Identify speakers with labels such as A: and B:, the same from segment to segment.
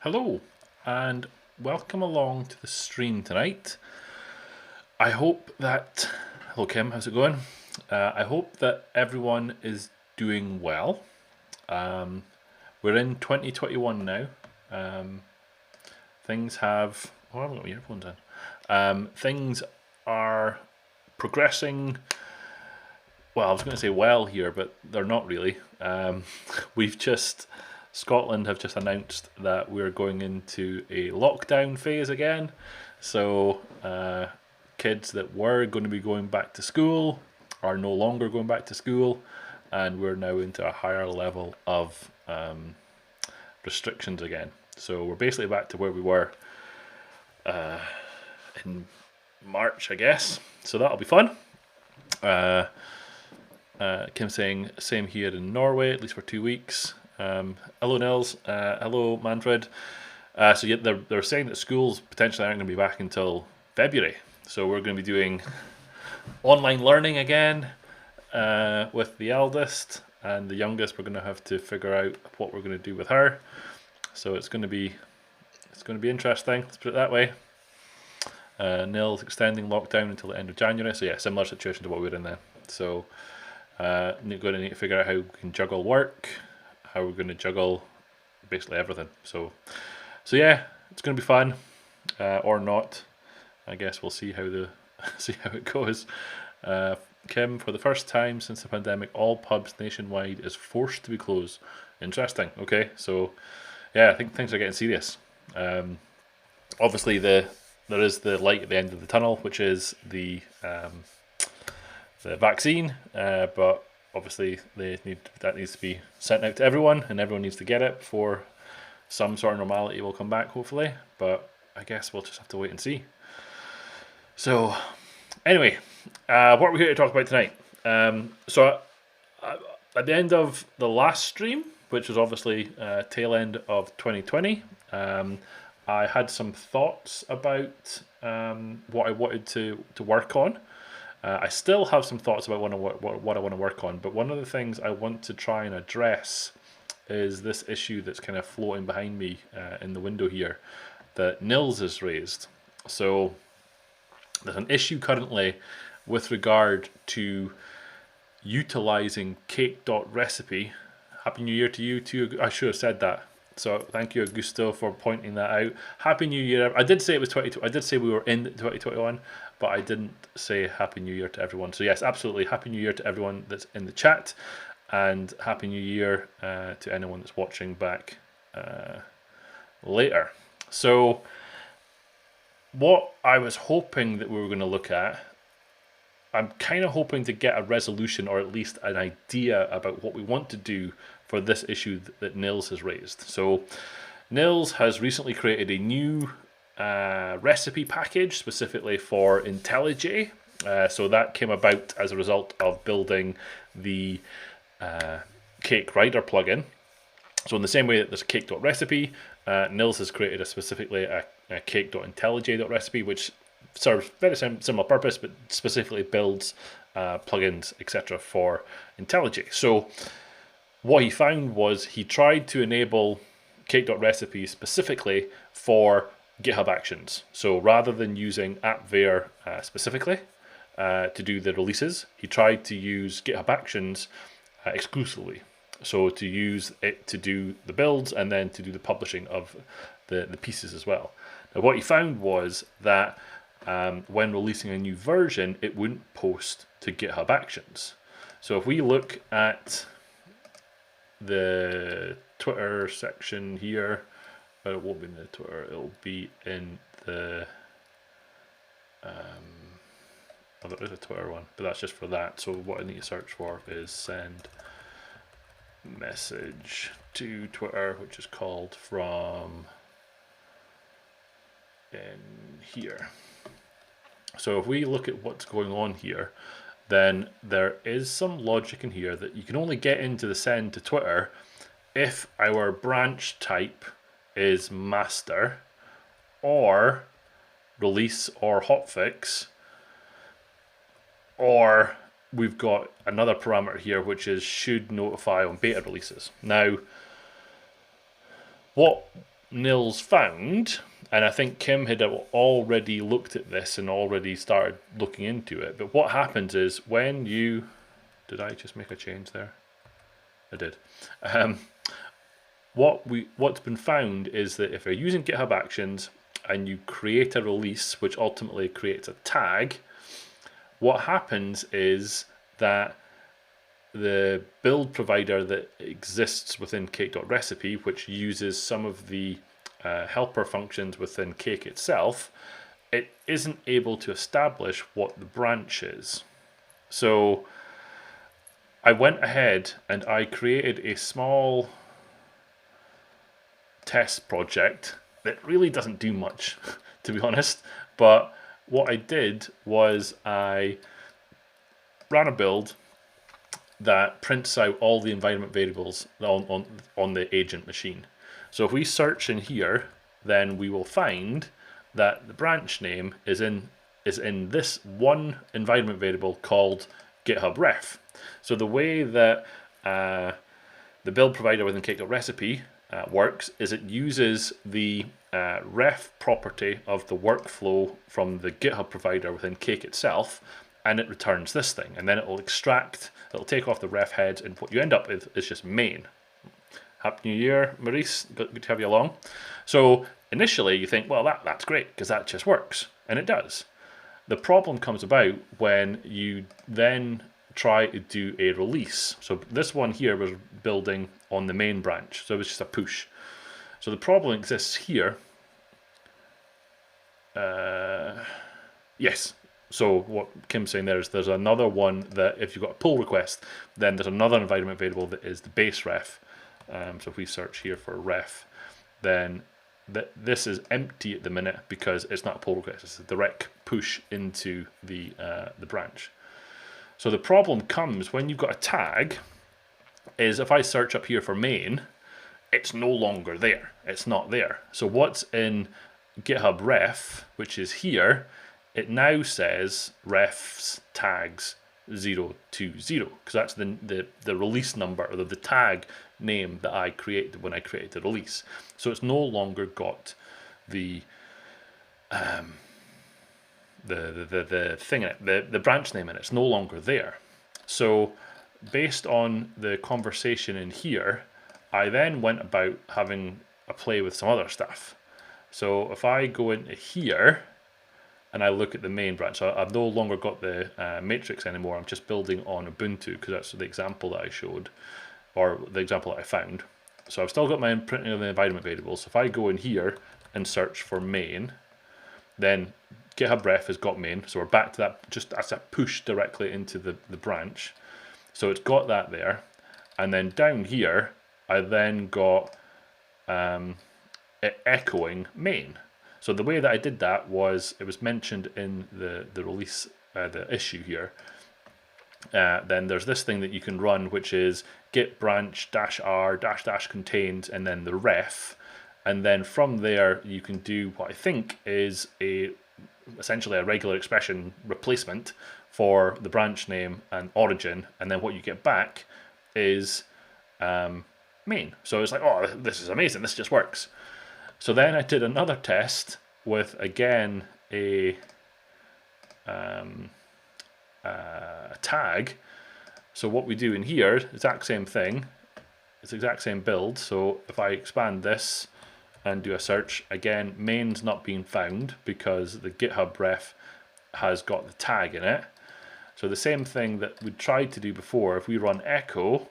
A: Hello, and welcome along to the stream tonight. I hope that, hello Kim, how's it going? I hope that everyone is doing well. We're in 2021 now. Things have, oh, I haven't got my earphones in. Things are progressing, well, I was going to say well here, but they're not really. We've just, Scotland have just announced that we're going into a lockdown phase again. So kids that were going to be going back to school are no longer going back to school, and we're now into a higher level of restrictions again. So we're basically back to where we were in March, I guess. So that'll be fun. Kim saying same here in Norway, at least for 2 weeks. Hello Nils, hello Manfred. So yeah, they're saying that schools potentially aren't going to be back until February. So we're going to be doing online learning again with the eldest, and the youngest we're going to have to figure out what we're going to do with her. So it's going to be interesting. Let's put it that way. Nils extending lockdown until the end of January. So yeah, similar situation to what we're in then. So going to need to figure out how we can juggle work, how we're going to juggle basically everything. So yeah, it's going to be fun, or not. I guess we'll see how it goes. Kim, for the first time since the pandemic, all pubs nationwide is forced to be closed. Interesting. Okay, so yeah, I think things are getting serious. Obviously, there is the light at the end of the tunnel, which is the vaccine, but obviously that needs to be sent out to everyone, and everyone needs to get it before some sort of normality will come back, hopefully. But I guess we'll just have to wait and see. So anyway, what are we here to talk about tonight? So at the end of the last stream, which was obviously tail end of 2020, I had some thoughts about what I wanted to work on. I still have some thoughts about what I want to work on, but one of the things I want to try and address is this issue that's kind of floating behind me in the window here that Nils has raised. So there's an issue currently with regard to utilizing Cake.Recipe. Happy New Year to you too. I should have said that. So thank you, Augusto, for pointing that out. Happy New Year. I did say it was 22. I did say we were in 2021, but I didn't say Happy New Year to everyone. So yes, absolutely, Happy New Year to everyone that's in the chat, and Happy New Year to anyone that's watching back later. So what I was hoping that we were going to look at, I'm kind of hoping to get a resolution, or at least an idea about what we want to do for this issue that Nils has raised. So Nils has recently created a new recipe package specifically for IntelliJ. So that came about as a result of building the Cake Writer plugin. So in the same way that there's Cake.Recipe, Nils has created specifically a Cake.IntelliJ.recipe, which serves very similar purpose, but specifically builds plugins, etc. for IntelliJ. So what he found was he tried to enable Cake.Recipe specifically for GitHub Actions. So rather than using AppVeyor specifically to do the releases, he tried to use GitHub Actions exclusively. So to use it to do the builds and then to do the publishing of the pieces as well. Now what he found was that when releasing a new version, it wouldn't post to GitHub Actions. So if we look at the Twitter section here, but it won't be in the Twitter, it'll be in the oh, there is a Twitter one, but that's just for that. So what I need to search for is send message to Twitter, which is called from in here. So if we look at what's going on here, then there is some logic in here that you can only get into the send to Twitter if our branch type is master or release or hotfix, or we've got another parameter here which is should notify on beta releases. Now what nils found, and I think Kim had already looked at this and already started looking into it. But what happens is when you, did I just make a change there? I did. What's been found is that if you're using GitHub Actions and you create a release, which ultimately creates a tag, what happens is that the build provider that exists within Cake.Recipe, which uses some of the helper functions within Cake itself, it isn't able to establish what the branch is. So I went ahead and I created a small test project that really doesn't do much, to be honest. But what I did was I ran a build that prints out all the environment variables on the agent machine. So if we search in here, then we will find that the branch name is in this one environment variable called GitHub Ref. So the way that the build provider within Cake.Recipe works is it uses the ref property of the workflow from the GitHub provider within Cake itself, and it returns this thing, and then it will extract, it'll take off the ref heads, and what you end up with is just main. Happy New Year, Maurice, good to have you along. So initially you think, well, that's great, because that just works, and it does. The problem comes about when you then try to do a release. So this one here was building on the main branch, so it was just a push. So the problem exists here. Yes. So what Kim's saying there is there's another one that if you've got a pull request, then there's another environment variable that is the base ref. So if we search here for ref, then this is empty at the minute because it's not a pull request. It's a direct push into the branch. So the problem comes when you've got a tag, is if I search up here for main, it's no longer there. It's not there. So what's in GitHub ref, which is here, it now says refs tags 020, because that's the release number, or the tag name that I created when I created the release. So it's no longer got the thing in it, the branch name in it. It's no longer there. So based on the conversation in here, I then went about having a play with some other stuff. So if I go into here and I look at the main branch, so I've no longer got the matrix anymore. I'm just building on Ubuntu because that's the example that I showed, or the example that I found. So I've still got my printing of the environment variables. So if I go in here and search for main, then GitHub ref has got main. So we're back to that, just that's a push directly into the branch. So it's got that there. And then down here, I then got it echoing main. So the way that I did that was, it was mentioned in the release, the issue here. Then there's this thing that you can run, which is git branch -r -- contains, and then the ref. And then from there, you can do what I think is essentially a regular expression replacement for the branch name and origin. And then what you get back is main. So it's like, oh, this is amazing. This just works. So then I did another test with, again, a tag. So what we do in here, exact same thing. It's the exact same build. So if I expand this and do a search, again, main's not being found because the GitHub ref has got the tag in it. So the same thing that we tried to do before, if we run echo,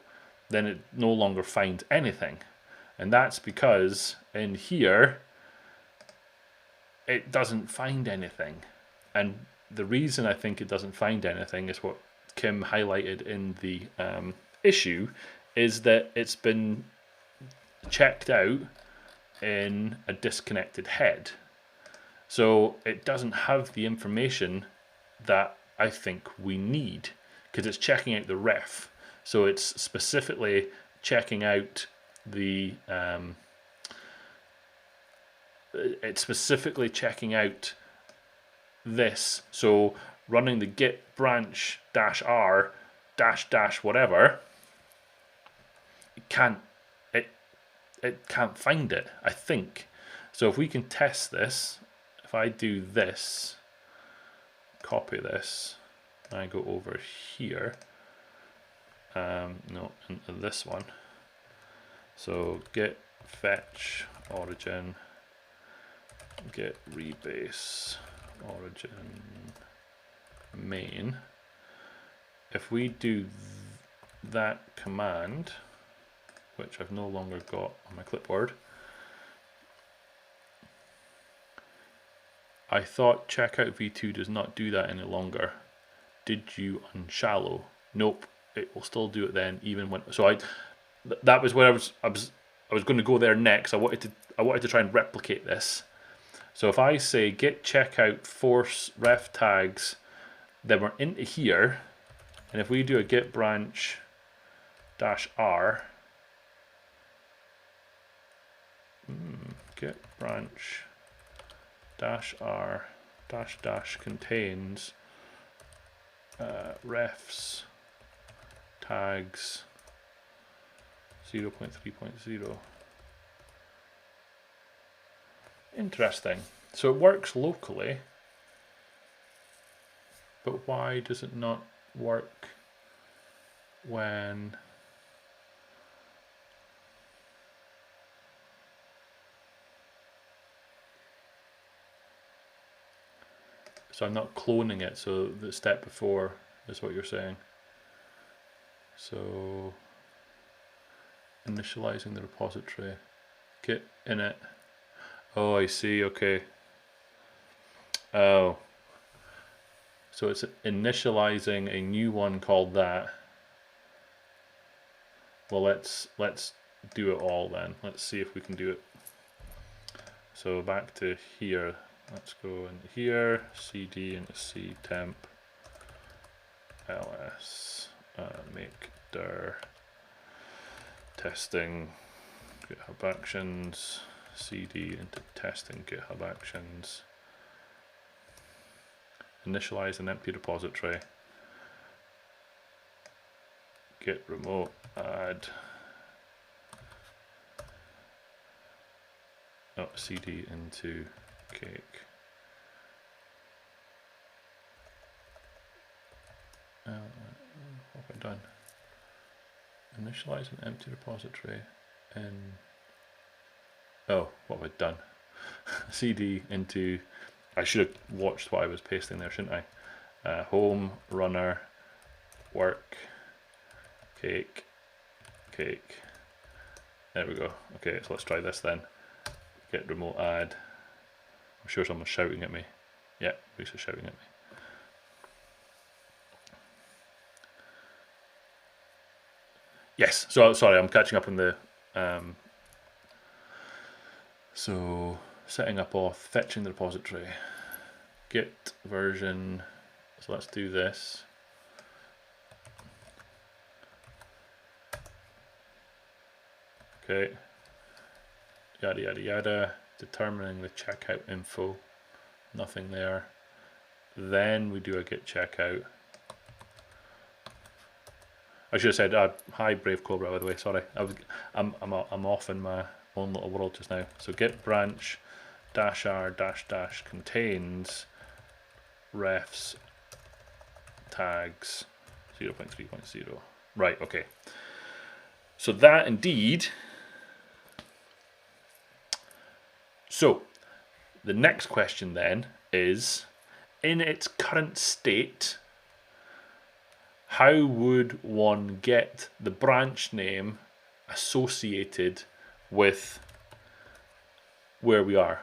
A: then it no longer finds anything. And that's because in here, it doesn't find anything. And the reason I think it doesn't find anything is what Kim highlighted in the issue, is that it's been checked out in a disconnected head. So it doesn't have the information that I think we need, because it's checking out the ref. So it's specifically checking out the this. So running the git branch -r -- whatever, it can't find it, I think. So if we can test this, if I do this, copy this, I go over here, no, into this one. So git fetch origin, git rebase origin main. If we do that command, which I've no longer got on my clipboard, I thought checkout v2 does not do that any longer. Did you unshallow? Nope, it will still do it then, even when. So that was where I was going to go there next. I wanted to try and replicate this. So if I say git checkout force ref tags, then we're into here, and if we do a git branch -r, git branch -r -- contains refs tags 0.3.0. Interesting. So it works locally, but why does it not work when so I'm not cloning it, so the step before is what you're saying. So initializing the repository, git init. Oh, I see, okay. Oh, so it's initializing a new one called that. Well, let's do it all then. Let's see if we can do it. So back to here. Let's go in here, cd into c temp ls make dir testing GitHub Actions, cd into testing GitHub Actions, initialize an empty repository, git remote add cd into Cake. What have I done? Initialize an empty repository in. Oh, what have I done? cd into. I should have watched what I was pasting there, shouldn't I? Home, runner, work, cake. There we go. Okay, so let's try this then. Git remote add. I'm sure someone's shouting at me. Yeah, Lisa's shouting at me. Yes, so sorry, I'm catching up on the. So setting up auth, fetching the repository, git version. So let's do this. Okay. Yada yada yada. Determining the checkout info. Nothing there. Then we do a git checkout. I should have said hi Brave Cobra, by the way. Sorry, I'm off in my own little world just now. So git branch -r -- contains refs tags 0.3.0. Right. Okay. So that indeed. So the next question then is, in its current state, how would one get the branch name associated with where we are?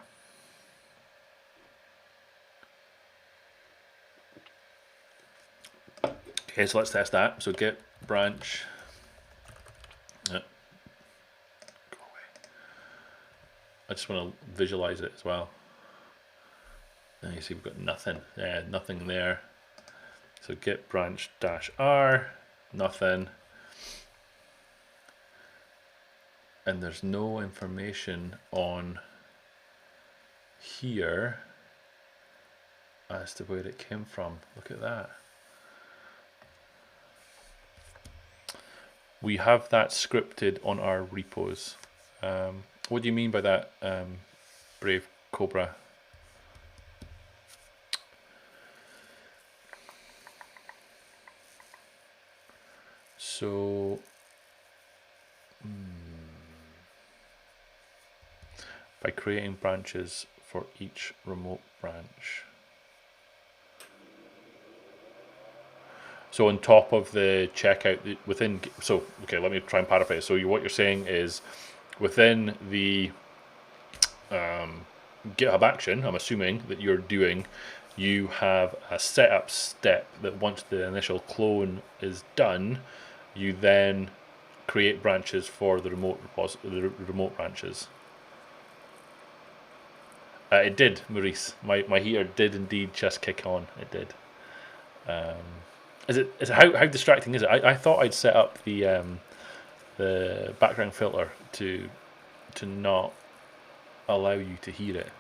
A: Okay, so let's test that. So git branch. Go away. I just want to visualize it as well. And you see we've got nothing. Yeah, nothing there. So git branch -r, nothing. And there's no information on here as to where it came from. Look at that. We have that scripted on our repos. What do you mean by that, Brave Cobra. So by creating branches for each remote branch. So on top of the checkout within, so okay, let me try and paraphrase. So what you're saying is within the GitHub Action, I'm assuming that you're doing, you have a setup step that once the initial clone is done, you then create branches for the remote branches. It did, Maurice. My heater did indeed just kick on. It did. How distracting is it? I thought I'd set up the background filter to not allow you to hear it.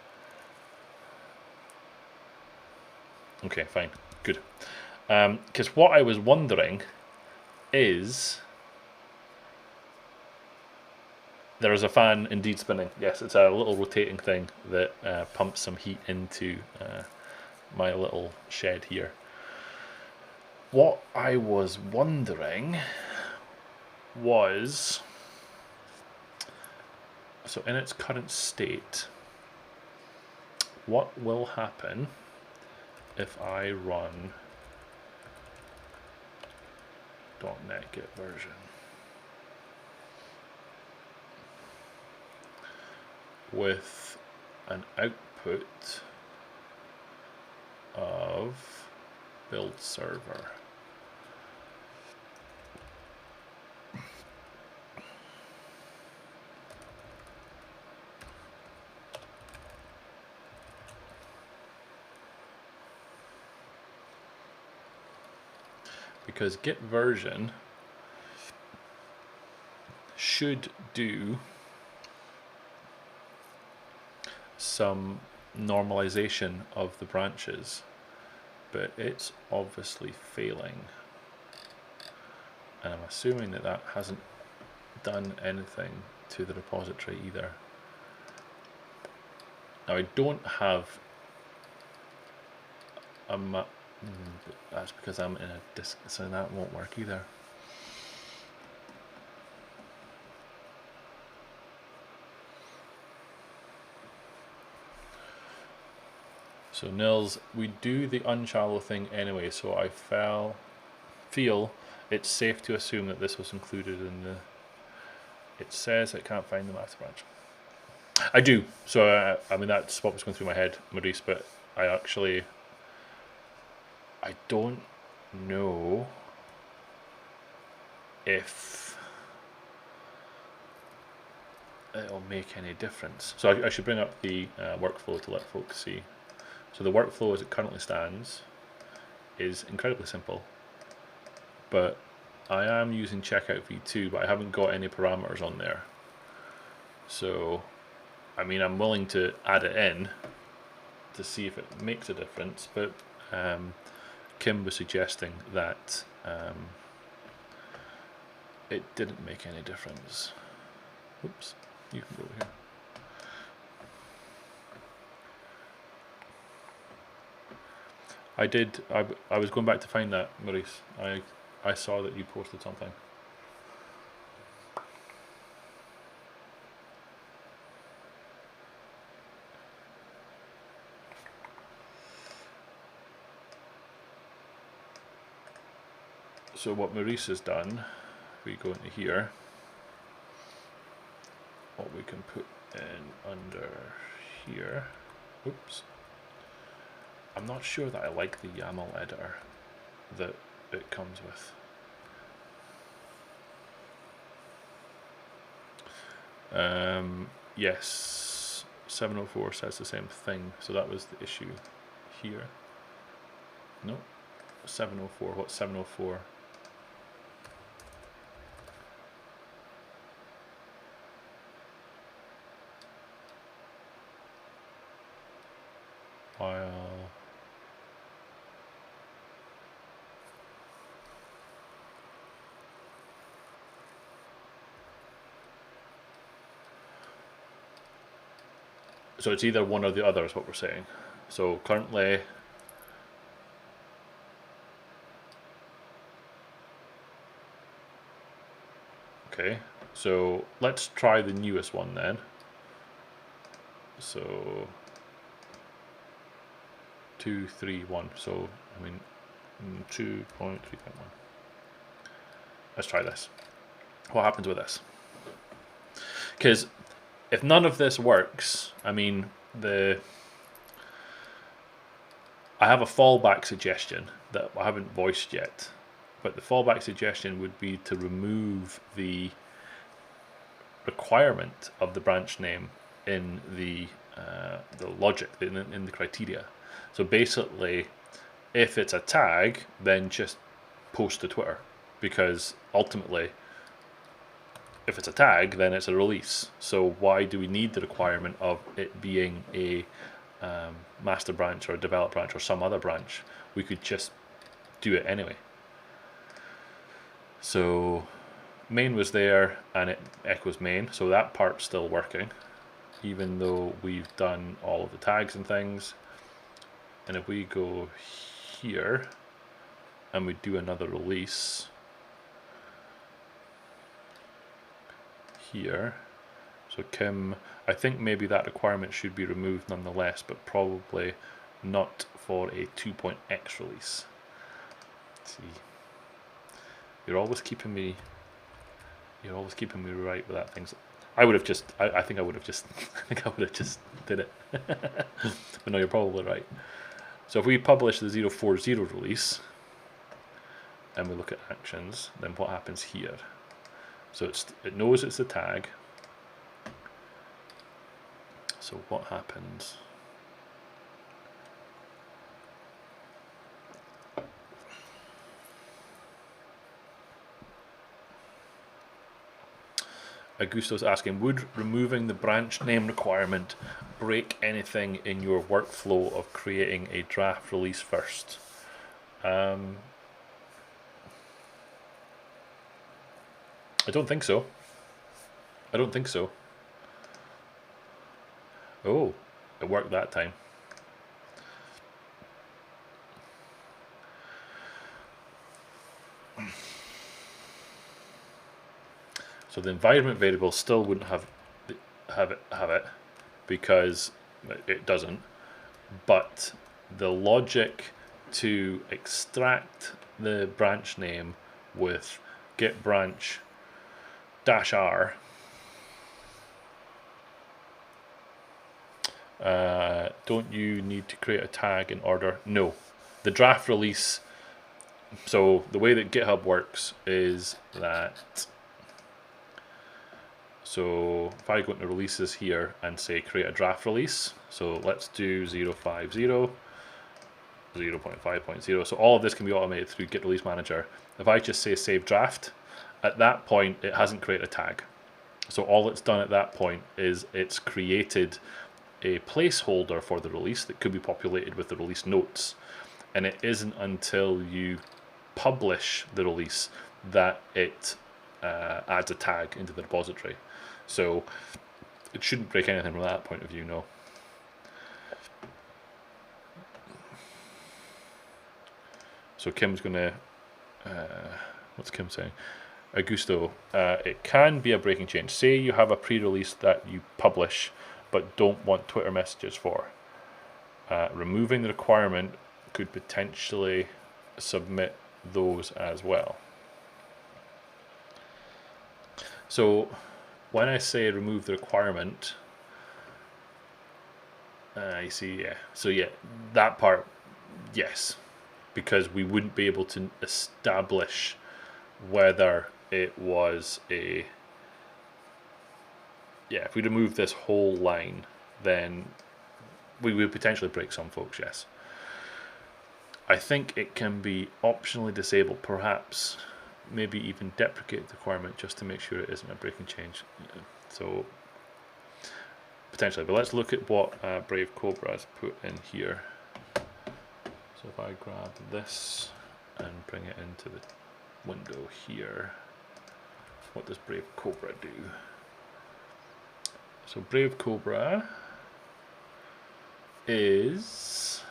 A: Okay, fine, good. Because what I was wondering is, there is a fan indeed spinning. Yes, it's a little rotating thing that pumps some heat into my little shed here. What I was wondering was, so in its current state, what will happen if I run .NET Git version with an output of build server? Because Git version should do some normalization of the branches, but it's obviously failing. And I'm assuming that that hasn't done anything to the repository either. Now I don't have a map, that's because I'm in a disk, so that won't work either. So Nils, we do the unshallow thing anyway, so I feel it's safe to assume that this was included in the, it says I can't find the master branch. I do, so I mean that's what was going through my head, Maurice, but I don't know if it'll make any difference. So I should bring up the workflow to let folks see. So the workflow as it currently stands is incredibly simple, but I am using checkout v2, but I haven't got any parameters on there. So, I mean, I'm willing to add it in to see if it makes a difference, but Kim was suggesting that it didn't make any difference. Oops, you can go over here. I was going back to find that, Maurice. I saw that you posted something. So what Maurice has done, if we go into here, what we can put in under here, oops. I'm not sure that I like the YAML editor that it comes with. Yes, 704 says the same thing, so that was the issue here. No, 704, what's 704? While So it's either one or the other is what we're saying. So currently, okay, so let's try the newest one then. So 231. So I mean 2.351. Let's try this. What happens with this? Because if none of this works, I mean I have a fallback suggestion that I haven't voiced yet, but the fallback suggestion would be to remove the requirement of the branch name in the logic, in the criteria. So basically, if it's a tag, then just post to Twitter, because ultimately, if it's a tag, then it's a release. So why do we need the requirement of it being a master branch or a develop branch or some other branch? We could just do it anyway. So main was there and it echoes main, so that part's still working, even though we've done all of the tags and things. And if we go here and we do another release here, so Kim, I think maybe that requirement should be removed nonetheless, but probably not for a 2.x release. Let's see, you're always keeping me right with that things. I think I would have just did it. But no, you're probably right. So if we publish the 040 release and we look at actions, then what happens here? So it knows it's the tag. So what happens? Augusto's asking, would removing the branch name requirement break anything in your workflow of creating a draft release first? I don't think so. Oh, it worked that time. So the environment variable still wouldn't have it because it doesn't. But the logic to extract the branch name with git branch -r, don't you need to create a tag in order? No, the draft release. So the way that GitHub works is that, so if I go into releases here and say create a draft release, so let's do 050, 0.5.0. So all of this can be automated through Git Release Manager. If I just say save draft, at that point it hasn't created a tag. So all it's done at that point is it's created a placeholder for the release that could be populated with the release notes. And it isn't until you publish the release that it adds a tag into the repository. So it shouldn't break anything from that point of view, no. So Kim's gonna, what's Kim saying? Augusto, it can be a breaking change. Say you have a pre-release that you publish but don't want Twitter messages for. Removing the requirement could potentially submit those as well. So when I say remove the requirement, you see, yeah. So yeah, that part, yes, because we wouldn't be able to establish whether it was a, yeah, if we remove this whole line, then we would potentially break some folks, yes. I think it can be optionally disabled, perhaps maybe even deprecate the requirement just to make sure it isn't a breaking change. So potentially, but let's look at what Brave Cobra has put in here. So if I grab this and bring it into the window here, what does Brave Cobra do? So Brave Cobra is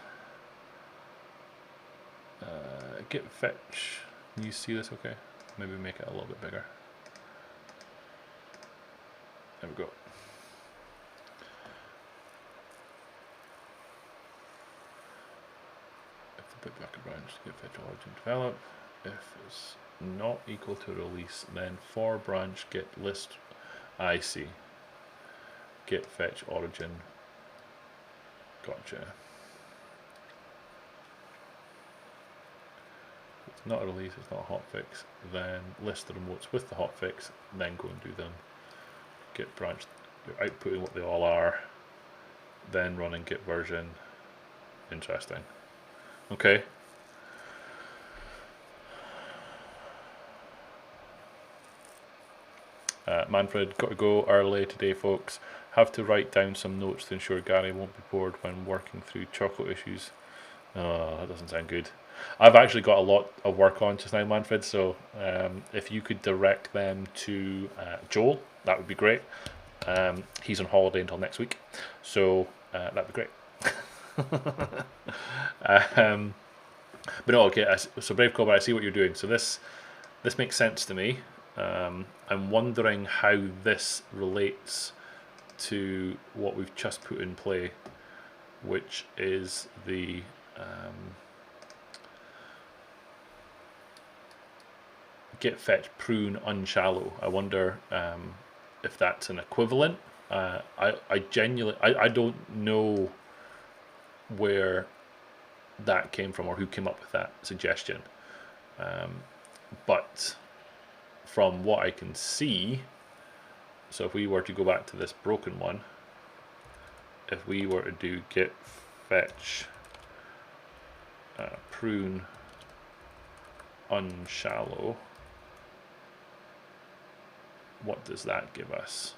A: git fetch. Can you see this okay? Maybe make it a little bit bigger. There we go. If the bitbucket branch git fetch origin develop, if it's not equal to release, then for branch git list. I see. Git fetch origin. Gotcha. It's not a release, it's not a hotfix, then list the remotes with the hotfix, then go and do them. Git branch, you're outputting what they all are, then running git version. Interesting. Okay. Manfred, got to go early today, folks. Have to write down some notes to ensure Gary won't be bored when working through chocolate issues. Oh, that doesn't sound good. I've actually got a lot of work on just now, Manfred, so if you could direct them to Joel, that would be great. He's on holiday until next week, so that'd be great. But no, okay, so Brave Cobra, I see what you're doing. So this makes sense to me. I'm wondering how this relates to what we've just put in play, which is the git fetch prune unshallow. I wonder if that's an equivalent. I genuinely I don't know where that came from or who came up with that suggestion, but from what I can see, so if we were to go back to this broken one, if we were to do git fetch prune unshallow, what does that give us?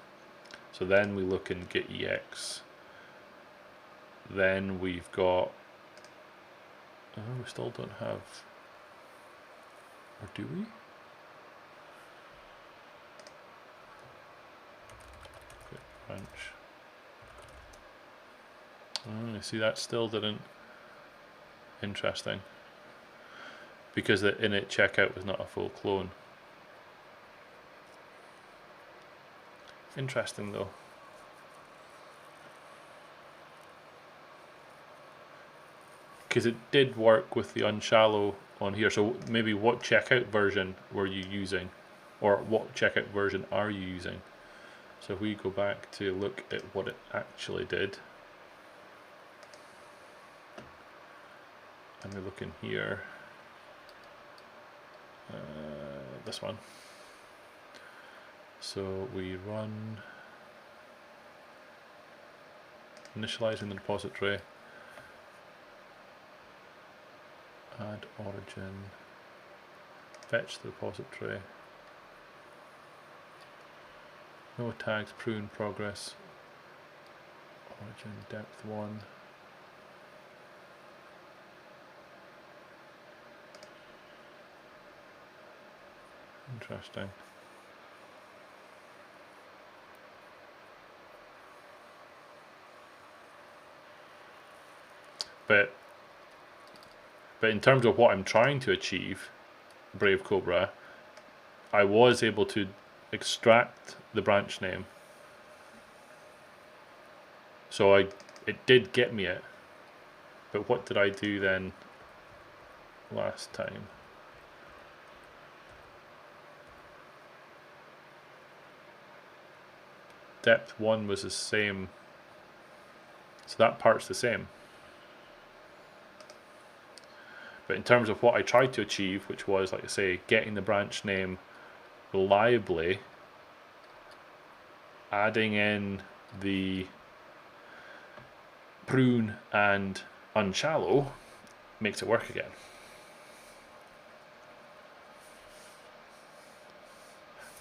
A: So then we look in git ex, then we've got, oh, we still don't have, or do we? Branch. Oh, you see, that still didn't. Interesting. Because the init checkout was not a full clone. Interesting though. Because it did work with the unshallow on here. So maybe what checkout version were you using? Or what checkout version are you using? So if we go back to look at what it actually did, and we look in here, this one. So we run initializing the repository, add origin, fetch the repository. No tags, prune, progress, origin, depth 1. Interesting. But in terms of what I'm trying to achieve, Brave Cobra, I was able to extract the branch name, so it did get me it. But what did I do then last time? Depth 1 was the same, so that part's the same. But in terms of what I tried to achieve, which was, like I say, getting the branch name reliably, adding in the prune and unshallow makes it work again.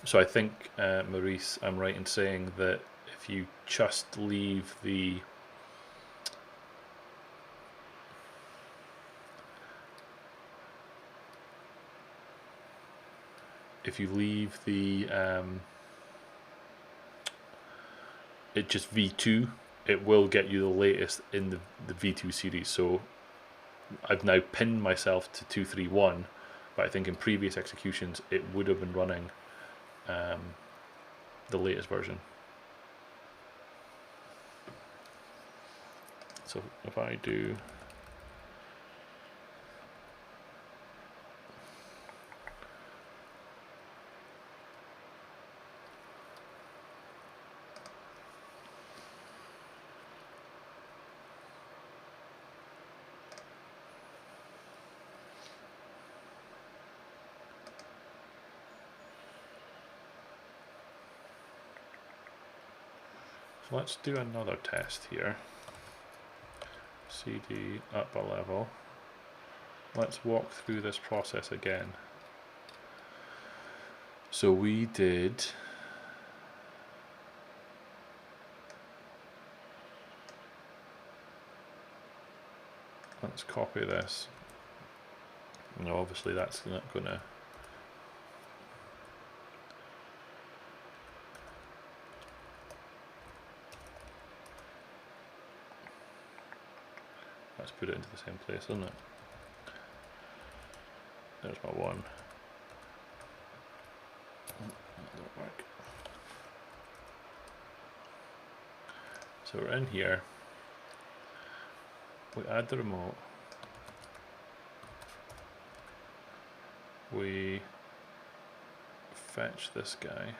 A: So I think, Maurice, I'm right in saying that if you just leave the it just v2, it will get you the latest in the V2 series. So I've now pinned myself to 231, but I think in previous executions it would have been running the latest version. So if I do let's do another test here. CD up a level. Let's walk through this process again. So we did let's copy this. No, obviously that's not gonna let's put it into the same place, isn't it? There's my one. That don't work. So we're in here. We add the remote. We fetch this guy.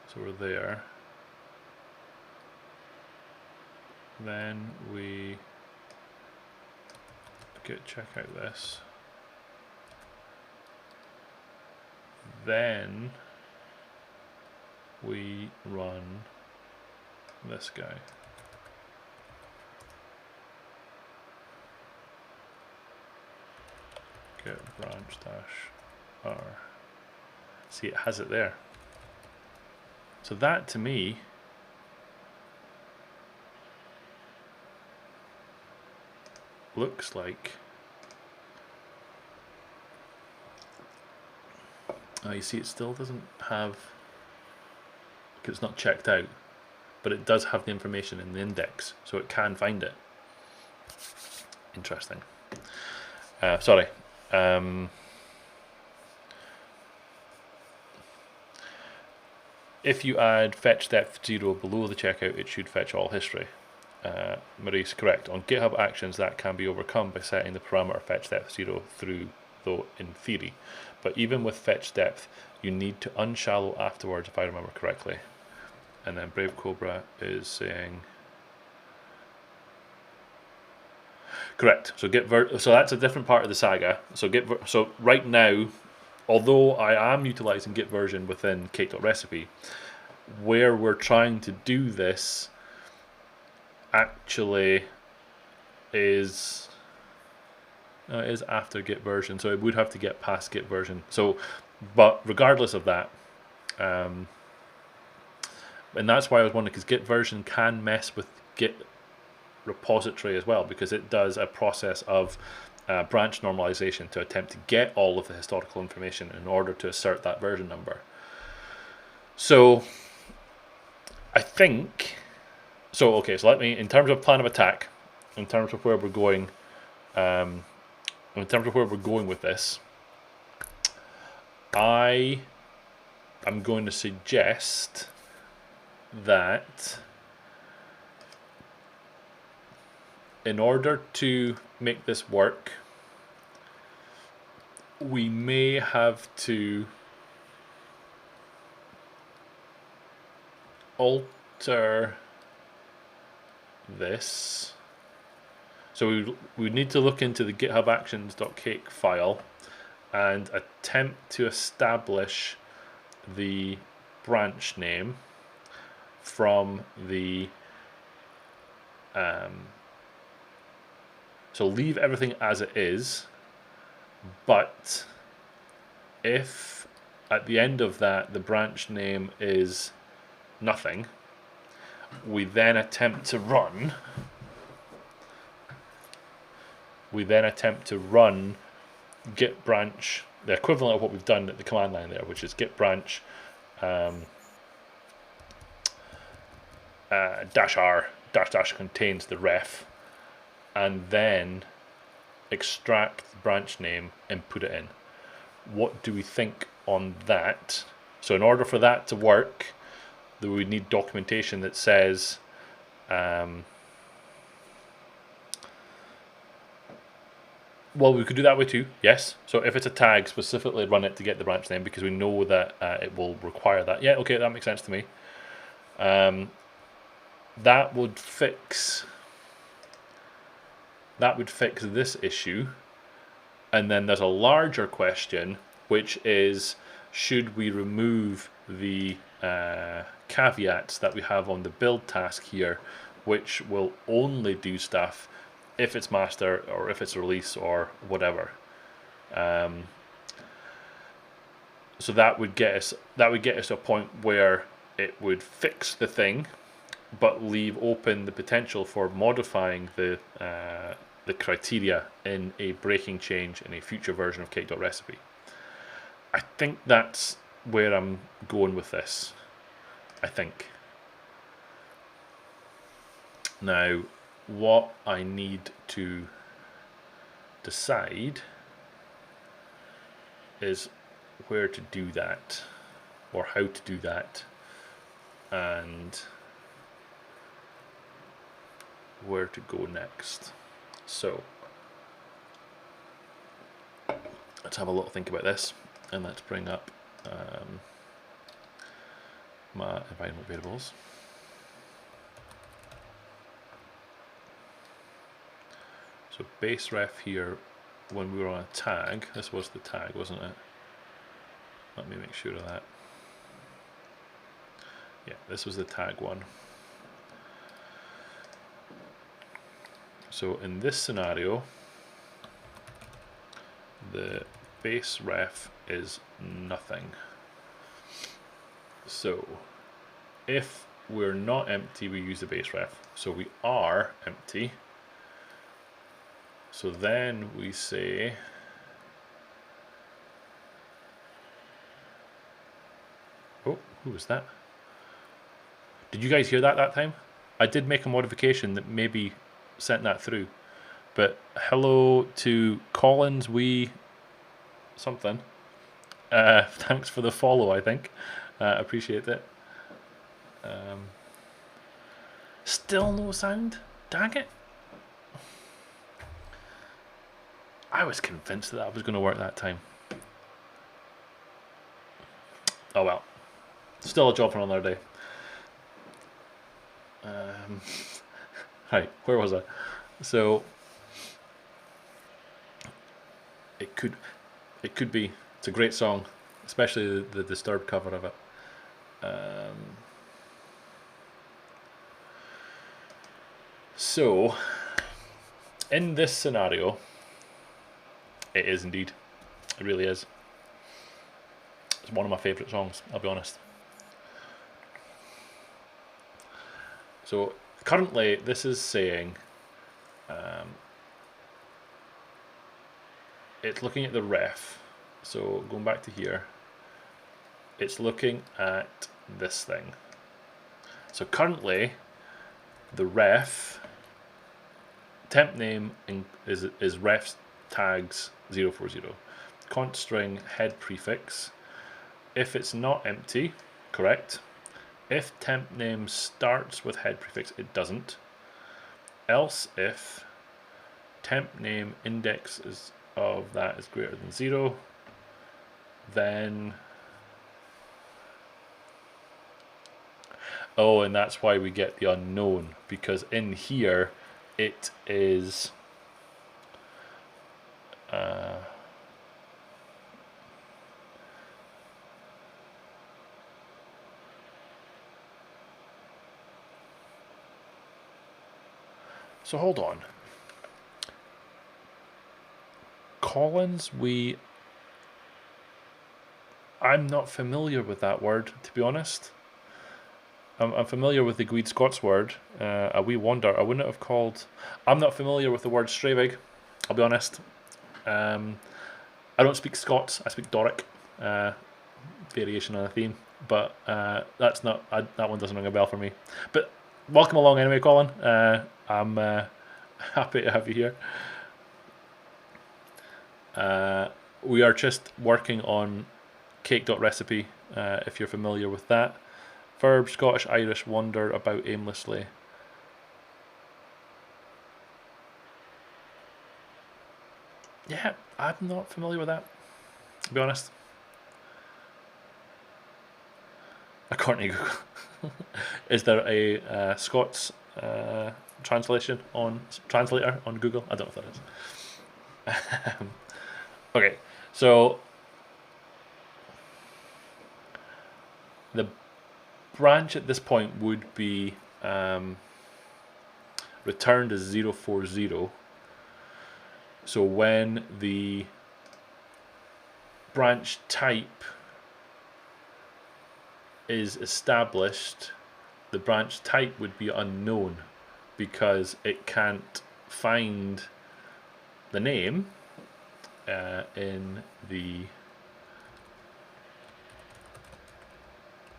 A: So we're there. Then we check out this. Then we run this guy. Get branch dash R. See, it has it there. So that to me looks like, you see it still doesn't have, because it's not checked out, but it does have the information in the index, so it can find it. Interesting. Sorry. If you add fetch depth 0 below the checkout, it should fetch all history. Marie's correct. On GitHub Actions, that can be overcome by setting the parameter fetch depth 0 through, though, in theory. But even with fetch depth, you need to unshallow afterwards, if I remember correctly. And then Brave Cobra is saying correct. So so that's a different part of the saga. So right now, although I am utilizing Git version within Cake.Recipe, where we're trying to do this actually is after Git version, so it would have to get past Git version. So, but regardless of that, and that's why I was wondering, because Git version can mess with Git repository as well, because it does a process of branch normalization to attempt to get all of the historical information in order to assert that version number. So I think, so okay, so let me, in terms of plan of attack, in terms of where we're going, with this, I am going to suggest that in order to make this work, we may have to alter this. So we need to look into the GitHub Actions.cake file and attempt to establish the branch name from the so leave everything as it is, but if at the end of that the branch name is nothing, we then attempt to run git branch the equivalent of what we've done at the command line there, which is git branch -r -- contains the ref, and then extract the branch name and put it in. What do we think on that? So in order for that to work, we would need documentation that says well, we could do that way too, yes. So if it's a tag, specifically run it to get the branch name, because we know that it will require that. Yeah, okay, that makes sense to me. That would fix this issue. And then there's a larger question, which is, should we remove the caveats that we have on the build task here, which will only do stuff if it's master or if it's release or whatever. So that would get us to a point where it would fix the thing, but leave open the potential for modifying the criteria in a breaking change in a future version of Cake.Recipe. I think that's where I'm going with this. I think. Now, what I need to decide is where to do that, or how to do that, and where to go next. So let's have a little think about this, and let's bring up my environment variables. So base ref here, when we were on a tag, this was the tag, wasn't it? Let me make sure of that. Yeah, this was the tag one. So in this scenario, the base ref is nothing. So if we're not empty, we use the base ref. So we are empty. So then we say, oh, who was that? Did you guys hear that time? I did make a modification that maybe sent that through. But hello to Collins, something. Thanks for the follow, I think. Appreciate it. Still no sound? Dang it. I was convinced that was going to work that time. Oh well. Still a job for another day. Right, where was I? So it could be. It's a great song, especially the Disturbed cover of it. So in this scenario, it is indeed. It really is. It's one of my favourite songs, I'll be honest. So currently this is saying it's looking at the ref. So going back to here, it's looking at this thing. So currently the ref temp name is ref tags 040. Const string head prefix. If it's not empty, correct. If temp name starts with head prefix, it doesn't. Else if temp name index of that is greater than 0, then oh, and that's why we get the unknown, because in here it is so hold on. Collins, I'm not familiar with that word, to be honest. I'm familiar with the Guide Scots word, a wee wonder. I wouldn't have called. I'm not familiar with the word Stravig, I'll be honest. I don't speak Scots, I speak Doric, variation on a theme, but that's not, that one doesn't ring a bell for me. But welcome along anyway, Colin. I'm happy to have you here. We are just working on Cake.Recipe, if you're familiar with that. Verb, Scottish, Irish, wander about aimlessly. Yeah, I'm not familiar with that, to be honest. According to Google. Is there a Scots translator on Google? I don't know if that is. Okay, so the branch at this point would be returned as 040. So when the branch type is established, the branch type would be unknown because it can't find the name in the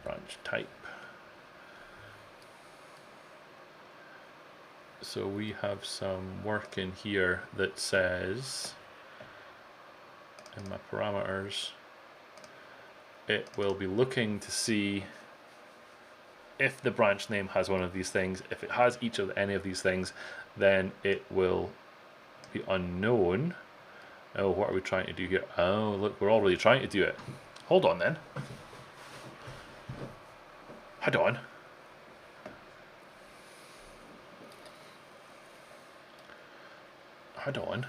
A: branch type. So we have some work in here that says, in my parameters, it will be looking to see if the branch name has one of these things. If it has each of any of these things, then it will be unknown. Oh, what are we trying to do here? Oh, look, we're already trying to do it. Hold on then. Hold on. Hold on.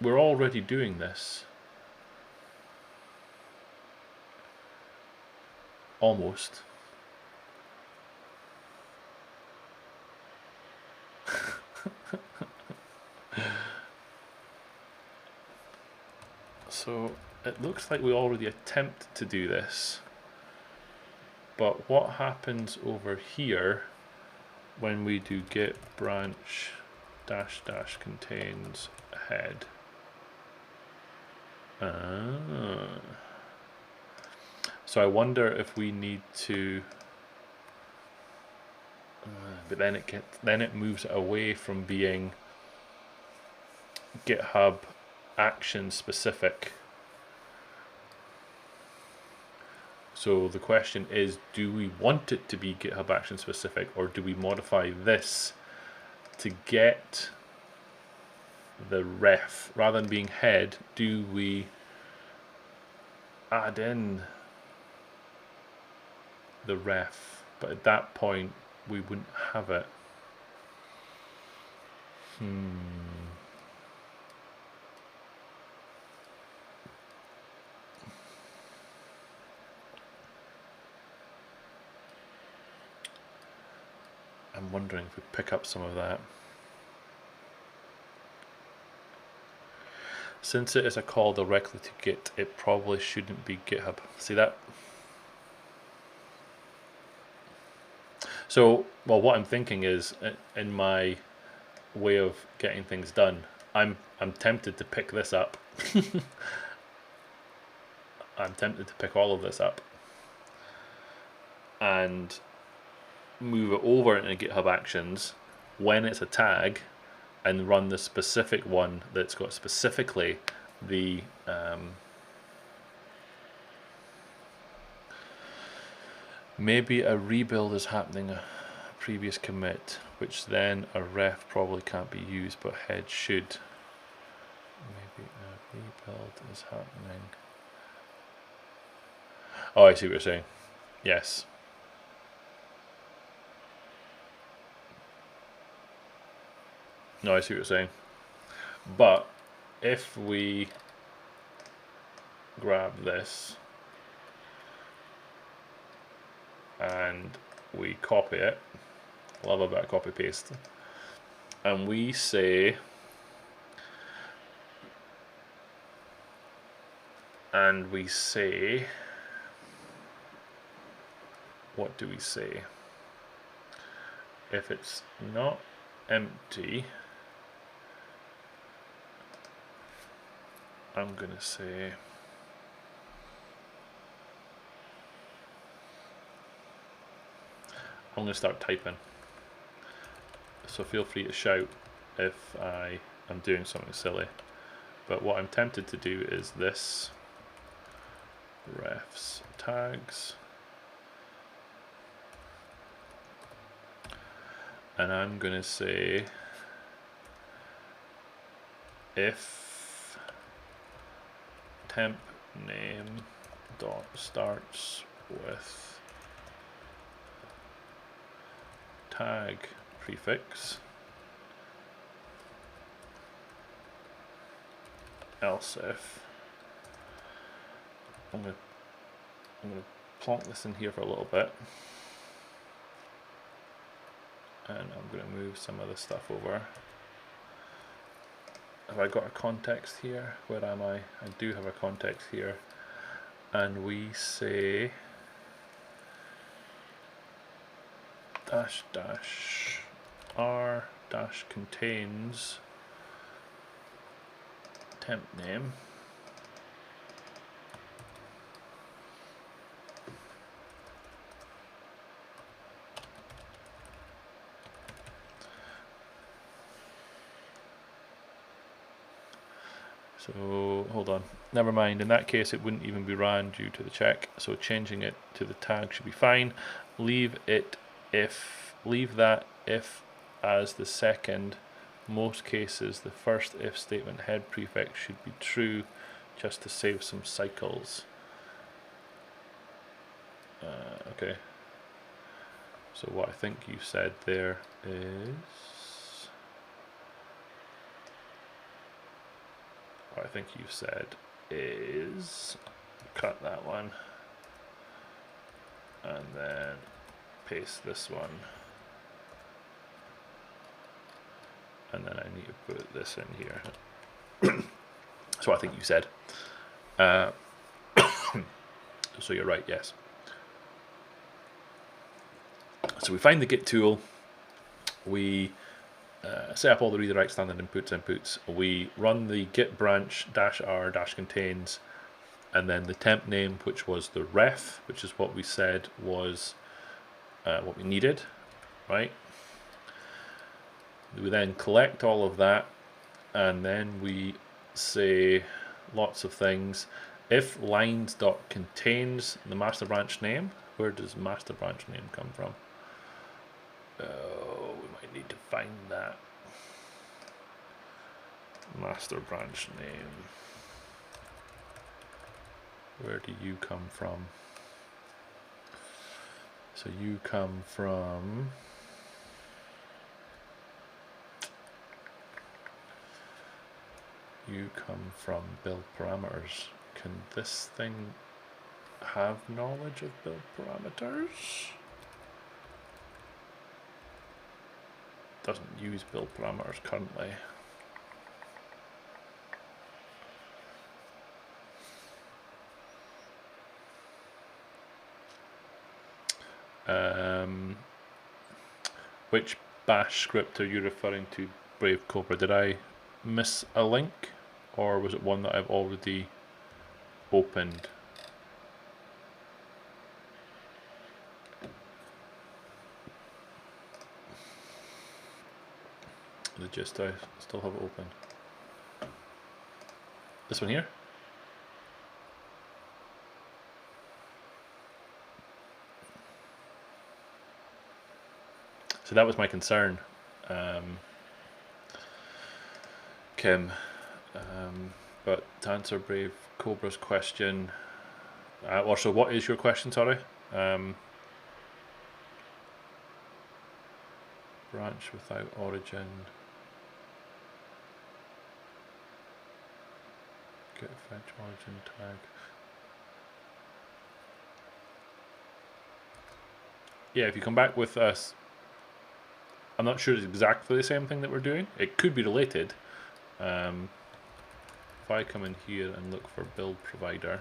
A: We're already doing this. Almost. So it looks like we already attempt to do this. But what happens over here when we do git branch dash dash contains head? So I wonder if we need to, but then it moves away from being GitHub Action specific. So the question is, do we want it to be GitHub Action specific, or do we modify this to get the ref? Rather than being head, do we add in the ref? But at that point, we wouldn't have it. I'm wondering if we pick up some of that. Since it is a call directly to Git, it probably shouldn't be GitHub. See that? So, well, what I'm thinking is, in my way of getting things done, I'm tempted to pick this up. I'm tempted to pick all of this up and move it over into GitHub Actions when it's a tag, and run the specific one that's got specifically the maybe a rebuild is happening, a previous commit, which then a ref probably can't be used, but head should. Maybe a rebuild is happening. Oh, I see what you're saying. Yes. No, I see what you're saying. But if we grab this and we copy it, love a bit of copy paste, and we say, what do we say? If it's not empty, I'm going to say I'm going to start typing. So feel free to shout if I am doing something silly. But what I'm tempted to do is this refs tags, and I'm going to say if temp name dot starts with tag prefix, else if I'm going to plonk this in here for a little bit, and I'm going to move some of the stuff over. Have I got a context here? Where am I? I do have a context here, and we say dash dash r dash contains temp name So hold on, never mind, in that case it wouldn't even be ran due to the check, so changing it to the tag should be fine. Leave that if as the second. Most cases the first if statement head prefix should be true, just to save some cycles. Okay, so what I think you said there is, what I think you said is cut that one and then paste this one, and then I need to put this in here. So I think you said. So you're right, yes. So we find the Git tool, we set up all the redirect standard inputs, we run the git branch -r -contains, and then the temp name, which was the ref, which is what we said was what we needed, right? We then collect all of that, and then we say lots of things. If lines.contains the master branch name, where does master branch name come from? Oh, we might need to find that. Master branch name. Where do you come from? So you come from build parameters. Can this thing have knowledge of build parameters? Doesn't use build parameters currently. Which bash script are you referring to, Brave Cobra? Did I miss a link, or was it one that I've already opened? The gist, I still have it open. This one here? So that was my concern, Kim. But to answer Brave Cobra's question, or so what is your question, sorry? Branch without origin. Get fetch origin tag. Yeah, if you come back with us, I'm not sure it's exactly the same thing that we're doing. It could be related. If I come in here and look for build provider,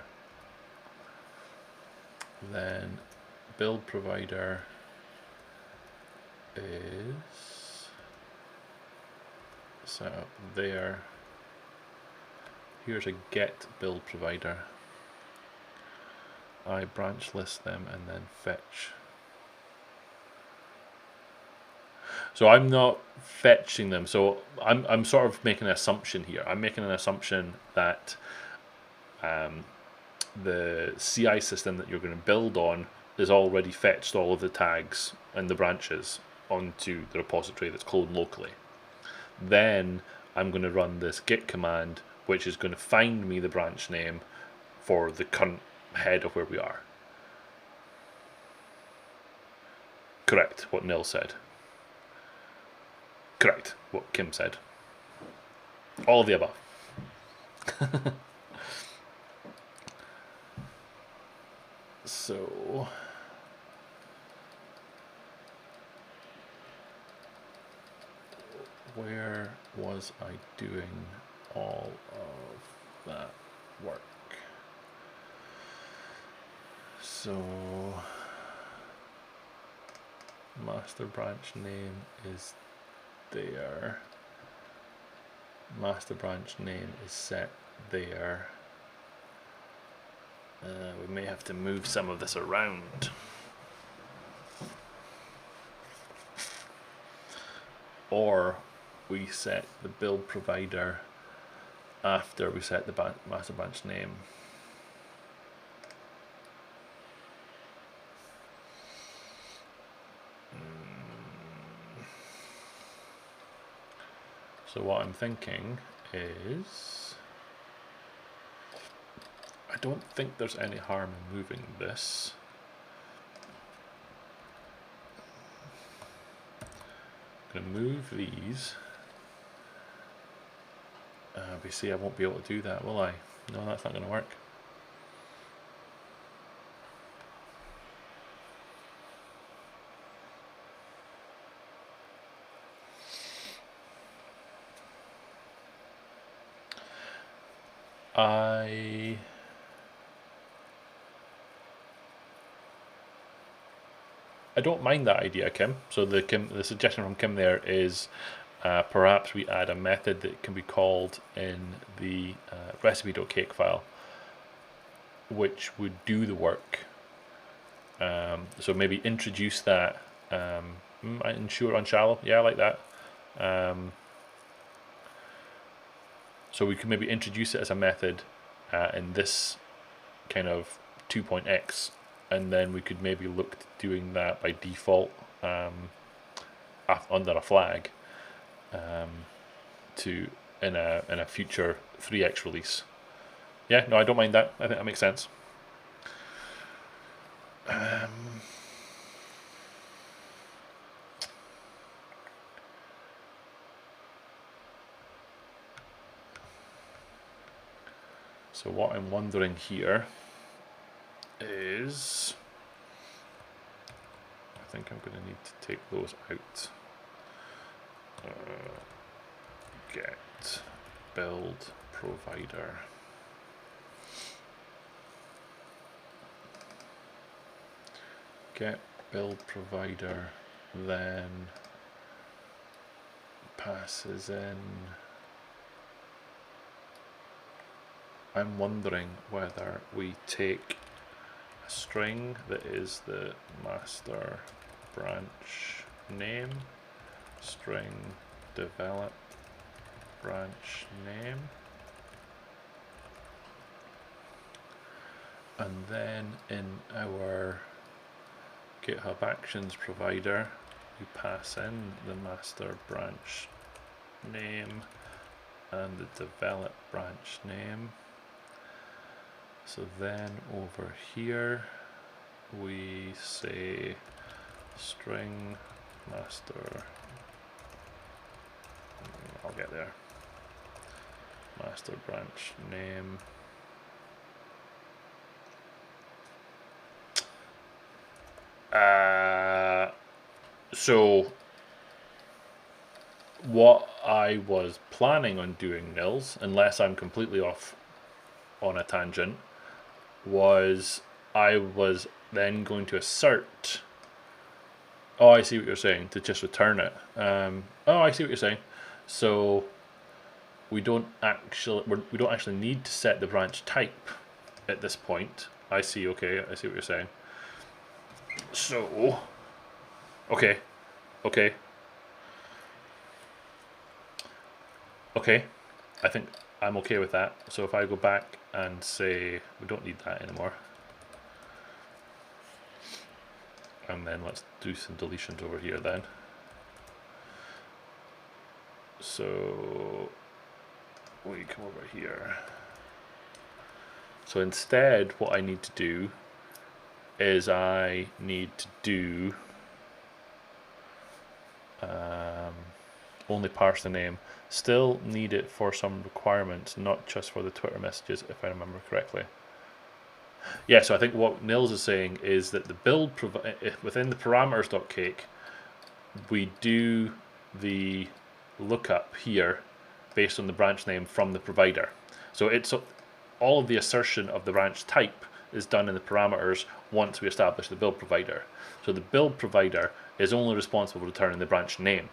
A: then build provider is set up there, here's a get build provider. I branch list them and then fetch. So I'm not fetching them. So I'm sort of making an assumption here. I'm making an assumption that the CI system that you're going to build on is already fetched all of the tags and the branches onto the repository that's cloned locally. Then I'm going to run this git command, which is going to find me the branch name for the current head of where we are. Correct, what Nil said. Correct, what Kim said. All of the above. So where was I doing all of that work? So master branch name is there. Master branch name is set there. We may have to move some of this around. Or we set the build provider after we set the master branch name. So what I'm thinking is, I don't think there's any harm in moving this. I'm going to move these. We see I won't be able to do that, will I? No, that's not going to work. I don't mind that idea, Kim. So the suggestion from Kim there is perhaps we add a method that can be called in the recipe.cake file, which would do the work. So maybe introduce that. Ensure unshallow. Yeah, I like that. So we can maybe introduce it as a method in this kind of 2.x, and then we could maybe look at doing that by default under a flag in a future 3x release. Yeah, no, I don't mind that. I think that makes sense. So what I'm wondering here is, I think I'm going to need to take those out. Get build provider. Get build provider, then passes in. I'm wondering whether we take a string that is the master branch name, string develop branch name, and then in our GitHub Actions provider we pass in the master branch name and the develop branch name. So then over here we say string master, I'll get there, master branch name, so what I was planning on doing, Nils, unless I'm completely off on a tangent, was I was then going to assert, oh, I see what you're saying, to just return it. Oh, I see what you're saying. So we don't actually need to set the branch type at this point. I see. Okay, I see what you're saying. So, okay, okay, okay. I think I'm okay with that. So if I go back and say we don't need that anymore, and then let's do some deletions over here then. So we come over here. So instead, what I need to do is I need to do only parse the name. Still need it for some requirements, not just for the Twitter messages, if I remember correctly. Yeah, so I think what Nils is saying is that the build within the parameters.cake, we do the lookup here based on the branch name from the provider. So it's all of the assertion of the branch type is done in the parameters once we establish the build provider. So the build provider is only responsible for returning the branch name.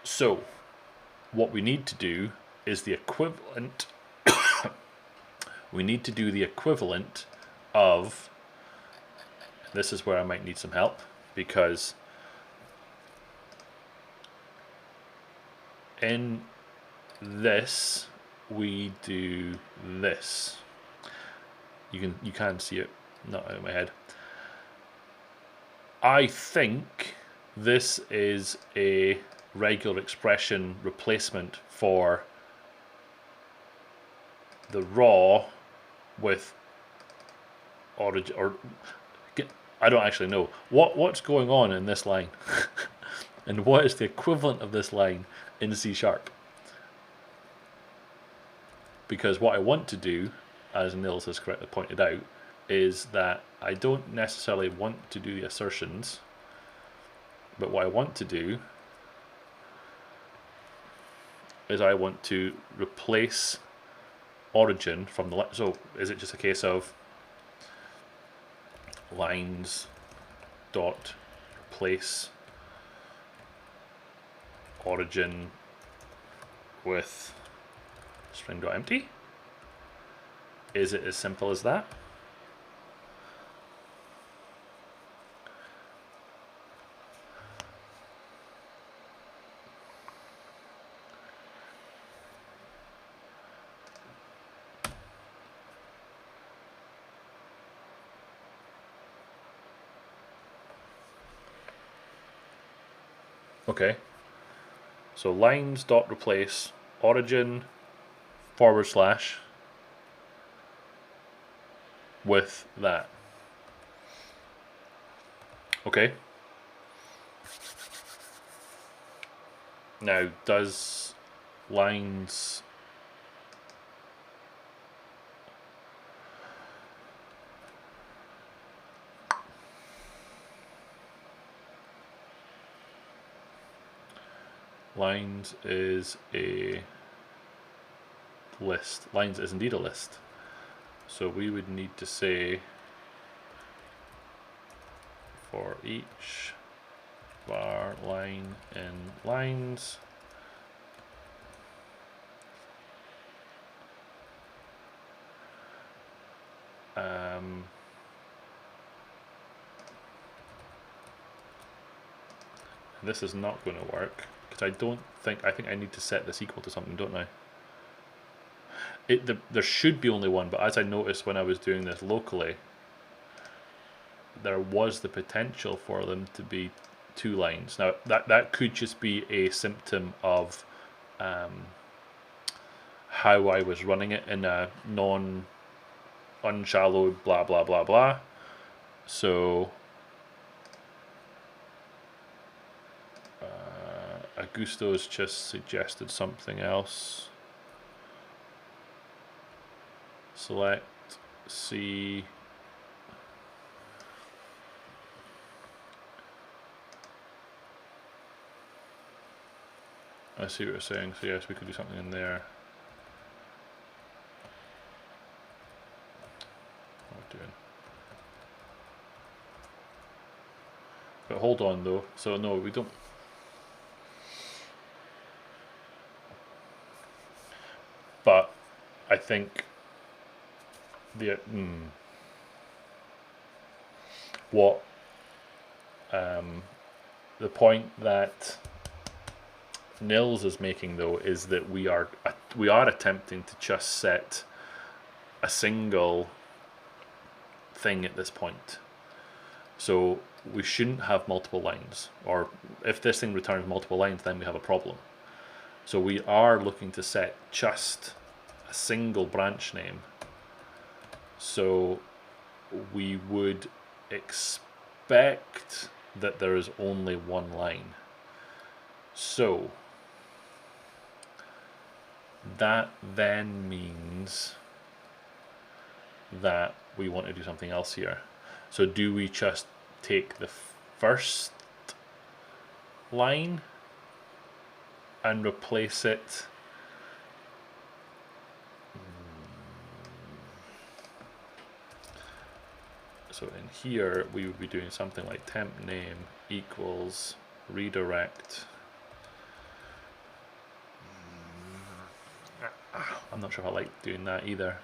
A: So what we need to do is the equivalent we need to do the equivalent of, this is where I might need some help, because in this we do this. You can see it, not out of my head. I think this is a regular expression replacement for the raw with origin, or I don't actually know what's going on in this line and what is the equivalent of this line in C#. Because what I want to do, as Nils has correctly pointed out, is that I don't necessarily want to do the assertions, but what I want to do is I want to replace origin from the, so is it just a case of lines dot replace origin with string.empty? Is it as simple as that? Okay, so lines dot replace origin / with that. Okay. Now, does lines is a list. Lines is indeed a list. So we would need to say for each var line in lines this is not going to work because I think I need to set this equal to something, don't I? There should be only one, but as I noticed when I was doing this locally, there was the potential for them to be 2 lines. Now that could just be a symptom of how I was running it in a unshallow blah blah blah blah. So Augusto's just suggested something else. Select C. I see what you're saying, so yes, we could do something in there. What am I doing? But hold on though, so no, we don't. I think what the point that Nils is making though is that we are attempting to just set a single thing at this point. So we shouldn't have multiple lines, or if this thing returns multiple lines, then we have a problem. So we are looking to set just a single branch name. So we would expect that there is only one line. So that then means that we want to do something else here. So do we just take the first line and replace it so in here we would be doing something like temp name equals redirect. I'm not sure if I like doing that either.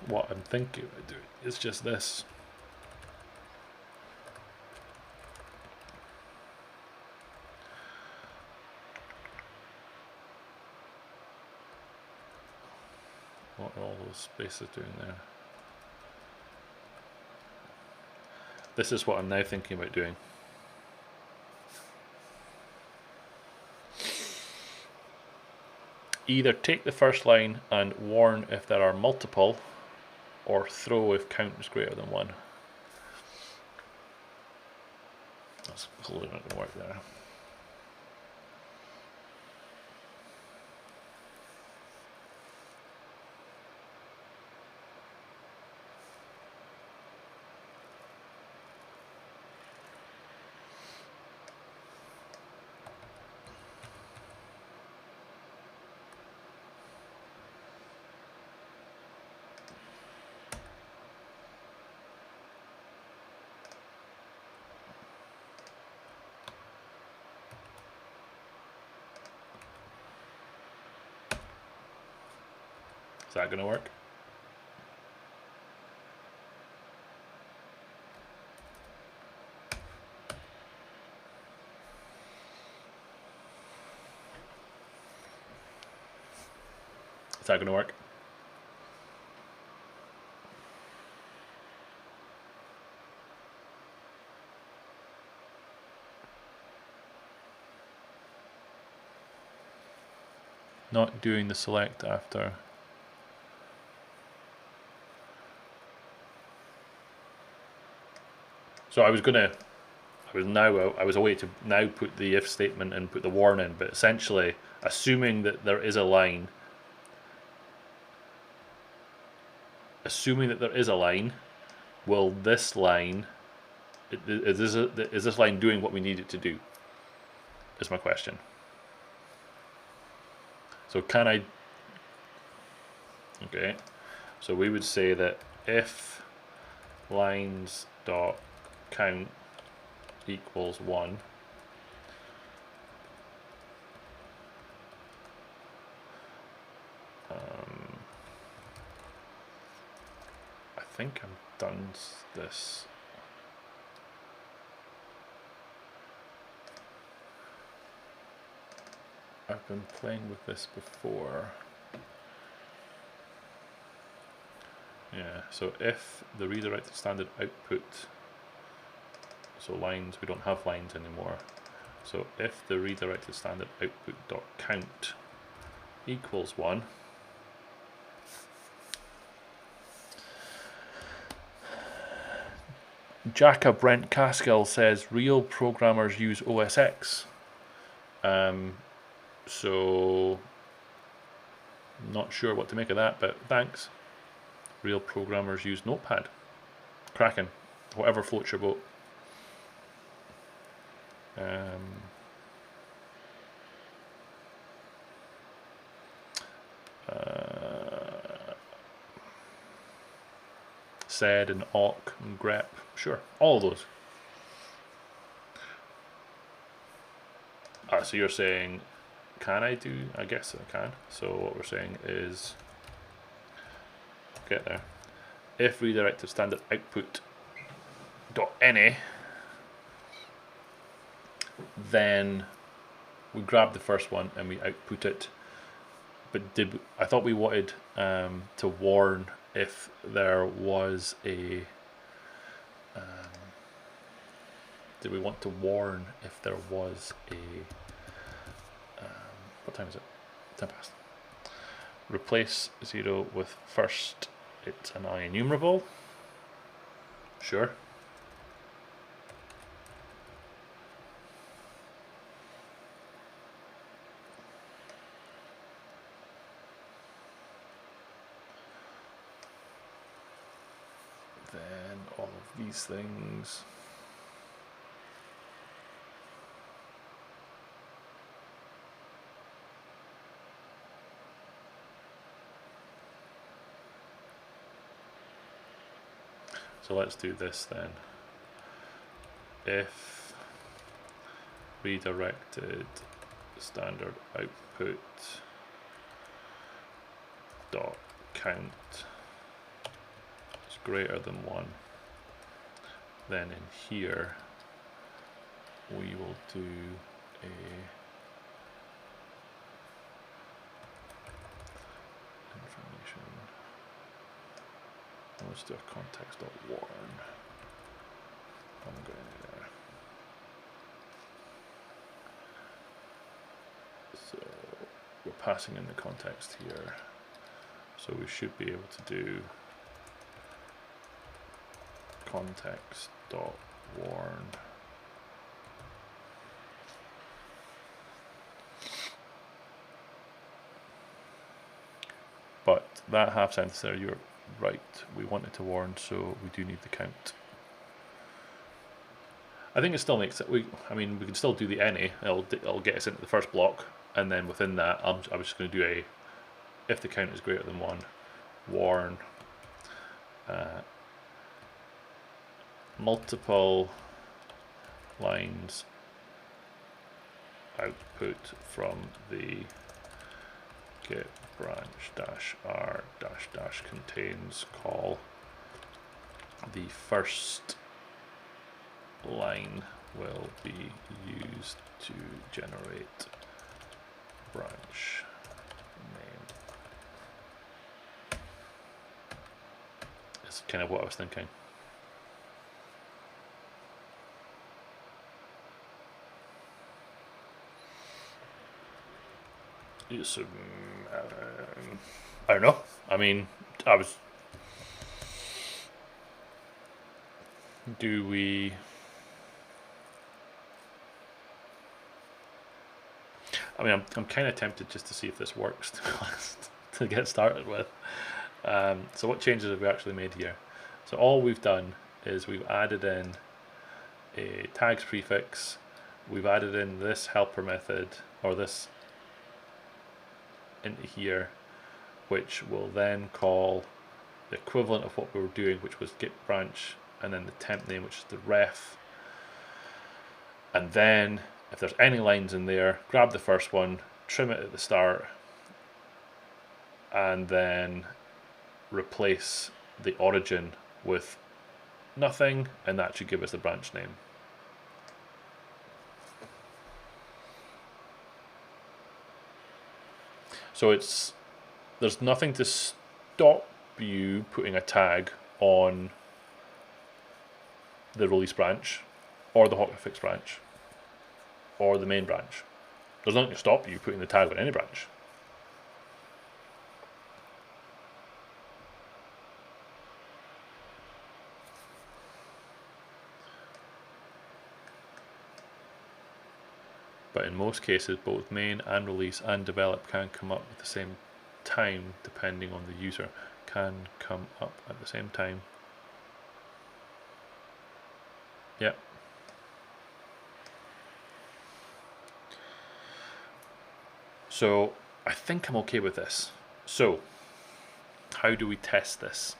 A: What I'm thinking of doing is just this. What are all those spaces doing there? This is what I'm now thinking about doing. Either take the first line and warn if there are multiple, or throw if count is greater than 1. That's clearly not going to work there. Is that going to work? Is that going to work? Not doing the select after. So I was a way to now put the if statement and put the warn in, but essentially assuming that there is a line, will this line, is this line doing what we need it to do? Is my question. So can I, okay, so we would say that if lines dot count equals 1, I think I've done this. I've been playing with this before. Yeah, so if the redirected standard output, so lines, we don't have lines anymore. So if the redirected standard output dot count equals 1, Jacob Brent Caskill says real programmers use OS X. So not sure what to make of that, but thanks. Real programmers use Notepad. Cracking. Whatever floats your boat. sed and awk and grep. Sure, all of those. So you're saying, can I do? I guess I can. So what we're saying is, get there. If redirected standard output dot any, then we grab the first one and we output it. But I thought we wanted to warn if there was a. Did we want to warn if there was a? What time is it? 10 past. Replace 0 with first. It's an I enumerable. Sure. Then all of these things. So let's do this then. If redirected standard output dot count is greater than 1, then in here we will do a information. Let's do a context.warn. I'm going there. So we're passing in the context here. So we should be able to do context.warn. But that half sentence there, you're right, we want it to warn, so we do need the count. I think it still makes it. I mean, we can still do the any. It'll get us into the first block, and then within that, I was just going to do a if the count is greater than 1, warn multiple lines output from the git branch -r -- contains call. The first line will be used to generate branch name. It's kind of what I was thinking. Yes, I don't know. I mean, do we? I mean, I'm kind of tempted just to see if this works, to be honest, to get started with. So what changes have we actually made here? So all we've done is we've added in a tags prefix. We've added in this helper method, or this into here, which will then call the equivalent of what we were doing, which was git branch, and then the temp name, which is the ref. And then if there's any lines in there, grab the first one, trim it at the start, and then replace the origin with nothing, and that should give us the branch name. So there's nothing to stop you putting a tag on the release branch, or the hotfix branch, or the main branch. There's nothing to stop you putting the tag on any branch. But in most cases, both main and release and develop can come up at the same time, depending on the user. Can come up at the same time. Yep. So I think I'm okay with this. So how do we test this?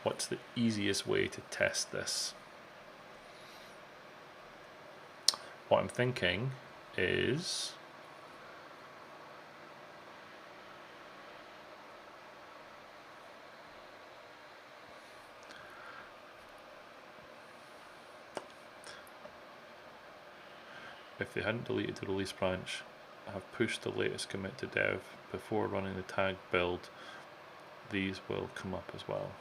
A: what's the easiest way to test this? What I'm thinking is if they hadn't deleted the release branch, have pushed the latest commit to dev before running the tag build, these will come up as well.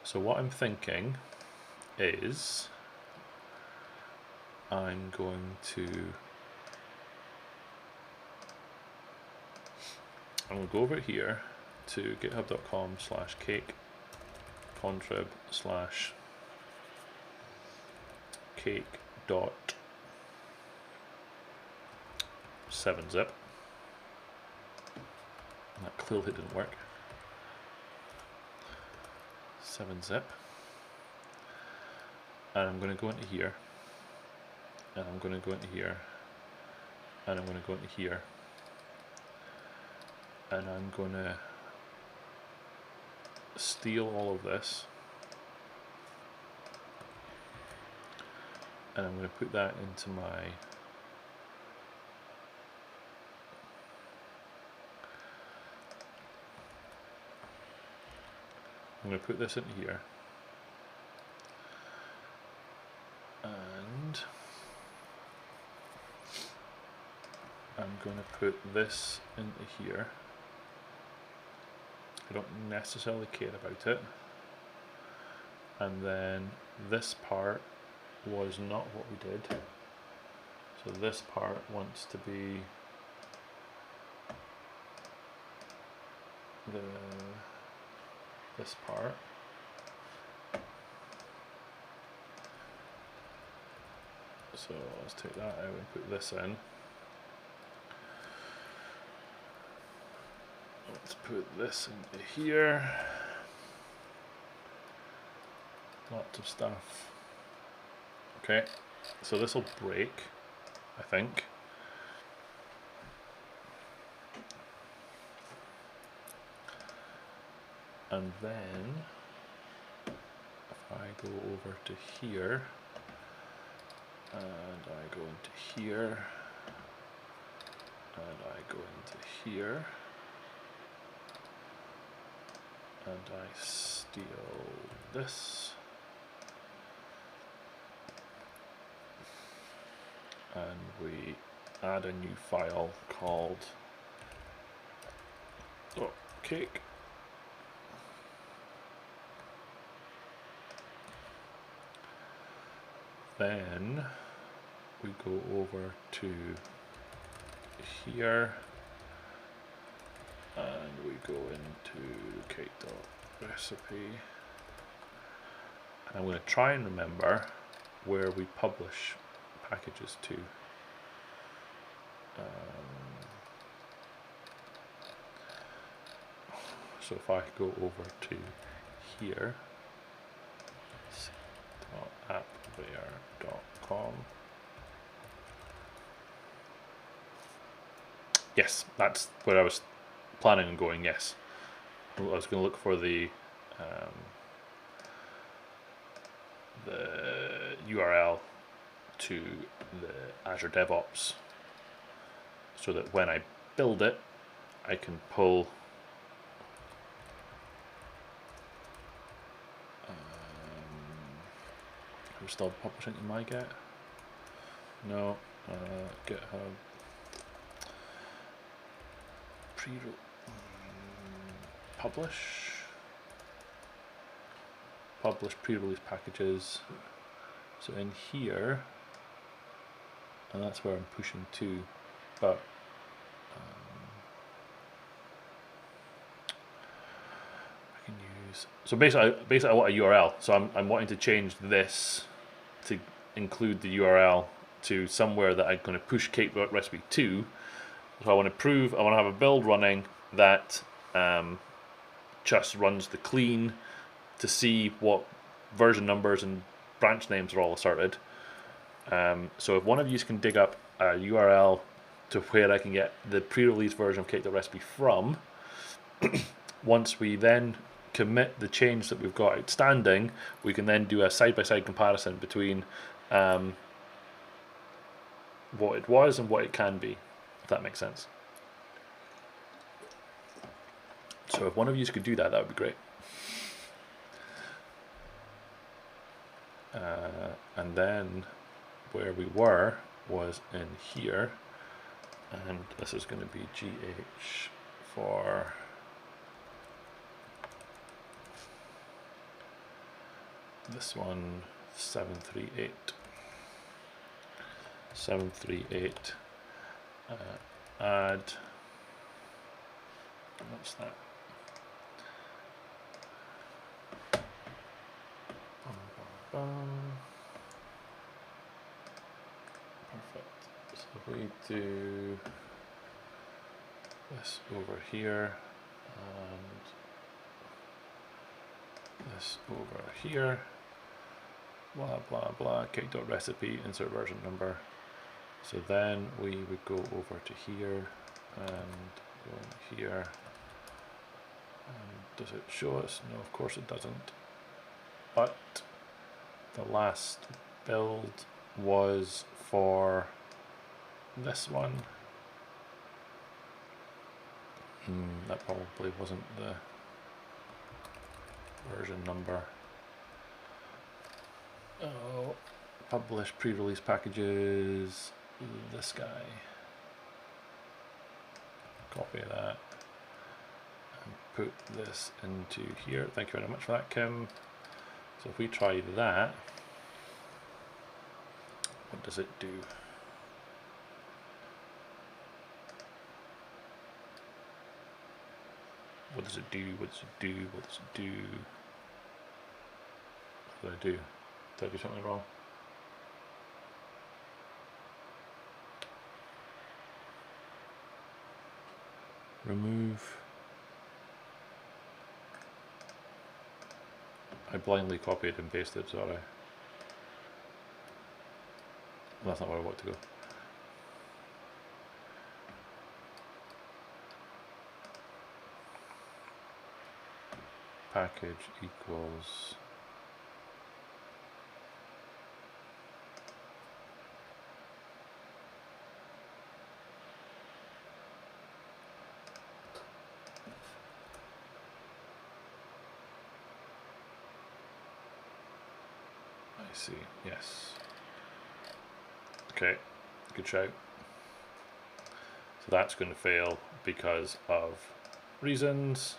A: So what I'm thinking is I'm going to go over here to github.com/cake.7zip. That clearly didn't work. 7zip. And I'm going to go into here. And I'm going to go into here. And I'm going to go into here. And I'm going to steal all of this, and I'm going to put that into my I'm going to put this into here, and I'm going to put this into here. I don't necessarily care about it. And then this part was not what we did. So this part wants to be this part. So let's take that out and put this in. Let's put this into here. Lots of stuff. Okay, so this will break, I think. And then, if I go over to here, and I go into here, and I go into here, and I steal this, and we add a new file called cake. Then we go over to here, and we go into Cake.Recipe, and I'm going to try and remember where we publish packages to. So if I go over to here, appware.com. Yes, that's where I was planning on going. Yes, I was going to look for the URL to the Azure DevOps, so that when I build it, I can pull we're still publishing in my Get. No, GitHub publish pre-release packages. So in here, and that's where I'm pushing to, but I can use. So basically, I want a URL. So I'm wanting to change this to include the URL to somewhere that I'm going to push Cake.Recipe to. So I want to have a build running that just runs the clean to see what version numbers and branch names are all asserted. So if one of you can dig up a URL to where I can get the pre-release version of Cake.Recipe from, once we then commit the change that we've got outstanding, we can then do a side-by-side comparison between what it was and what it can be, if that makes sense. So if one of you could do that, that would be great. And then where we were was in here, and this is going to be GH for this one, 738. 738 add, what's that? Perfect. So if we do this over here and this over here, blah blah blah, Cake.Recipe, insert version number. So then we would go over to here and go in here. And does it show us? No, of course it doesn't. But the last build was for this one. That probably wasn't the version number. Oh, publish pre-release packages, this guy. Copy that and put this into here. Thank you very much for that, Kim. So if we try that, what does it do? What does it do? What does it do? What does it do? What did I do? Did I do something wrong? Remove. I blindly copied and pasted, sorry. That's not where I want to go. Package equals I see, yes. Okay, good shout. So that's going to fail because of reasons.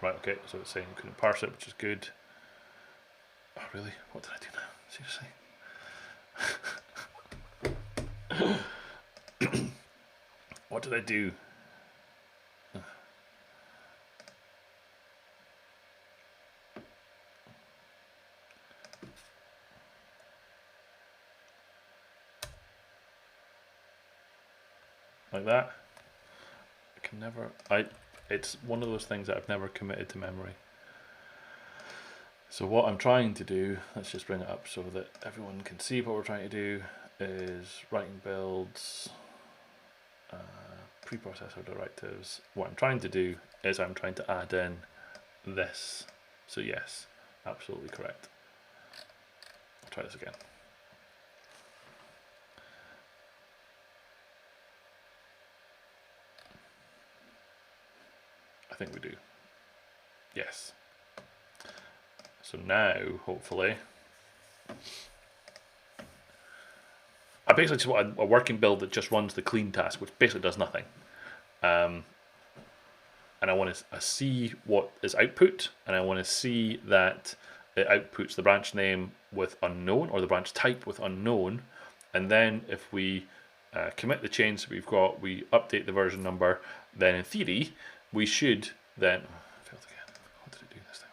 A: Right, okay, so it's saying you couldn't parse it, which is good. Oh, really? What did I do now? Seriously? What did I do? Like that? I can never... It's one of those things that I've never committed to memory. So what I'm trying to do, let's just bring it up so that everyone can see what we're trying to do, is writing builds, preprocessor directives. What I'm trying to do is I'm trying to add in this. So yes, absolutely correct. I'll try this again. I think we do. Yes. So now, hopefully, I basically just want a working build that just runs the clean task, which basically does nothing. And I want to see what is output, and I want to see that it outputs the branch name with unknown, or the branch type with unknown. And then if we commit the change that we've got, we update the version number, then in theory, we should then... I failed again. What did it do this time?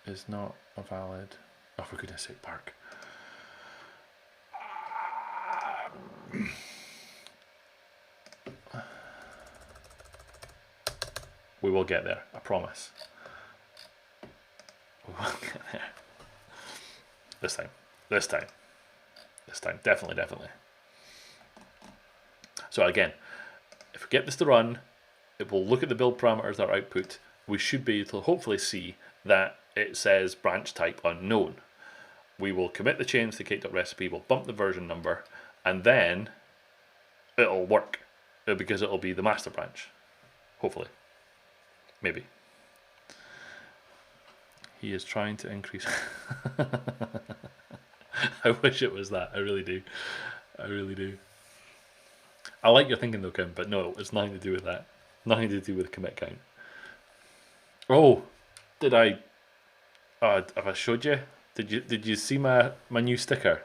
A: Is not a valid... Oh, for goodness sake, Park. We will get there, I promise. We will get there. This time. This time. This time. Definitely, definitely. So again, if we get this to run, it will look at the build parameters that are output. We should be able to hopefully see that it says branch type unknown. We will commit the change to Cake.Recipe, we'll bump the version number, and then it'll work because it'll be the master branch. Hopefully. Maybe. He is trying to increase. I wish it was that. I really do. I really do. I like your thinking though, Kim, but no, it's nothing to do with that. Nothing to do with commit count. Oh, did I? Have I showed you? Did you see my new sticker?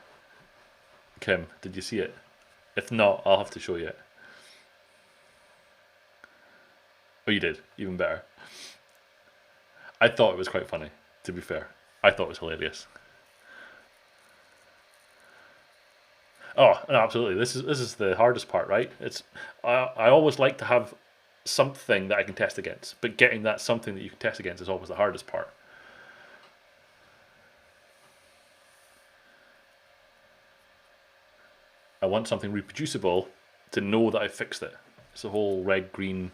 A: Kim, did you see it? If not, I'll have to show you it. Oh, you did. Even better. I thought it was quite funny, to be fair. I thought it was hilarious. Oh, no, absolutely. This is the hardest part, right? I always like to have something that I can test against, but getting that something that you can test against is always the hardest part. I want something reproducible to know that I fixed it. It's the whole red-green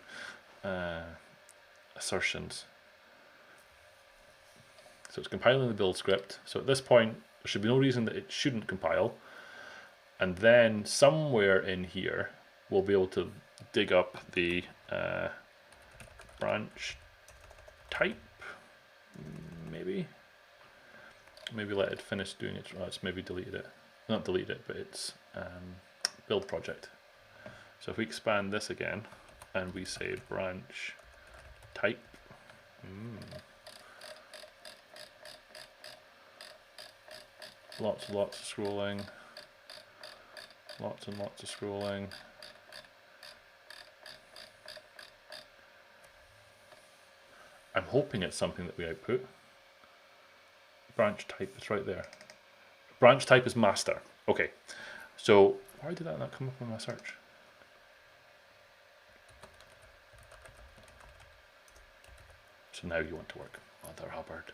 A: assertions. So it's compiling the build script. So at this point, there should be no reason that it shouldn't compile. And then somewhere in here, we'll be able to dig up the branch type, maybe. Maybe let it finish doing it. Oh, it's maybe deleted it. Not deleted it, but it's build project. So if we expand this again, and we say branch type, lots and lots of scrolling, lots and lots of scrolling. I'm hoping it's something that we output. Branch type is right there. Branch type is master. Okay, so why did that not come up in my search? So now you want to work. Mother Hubbard.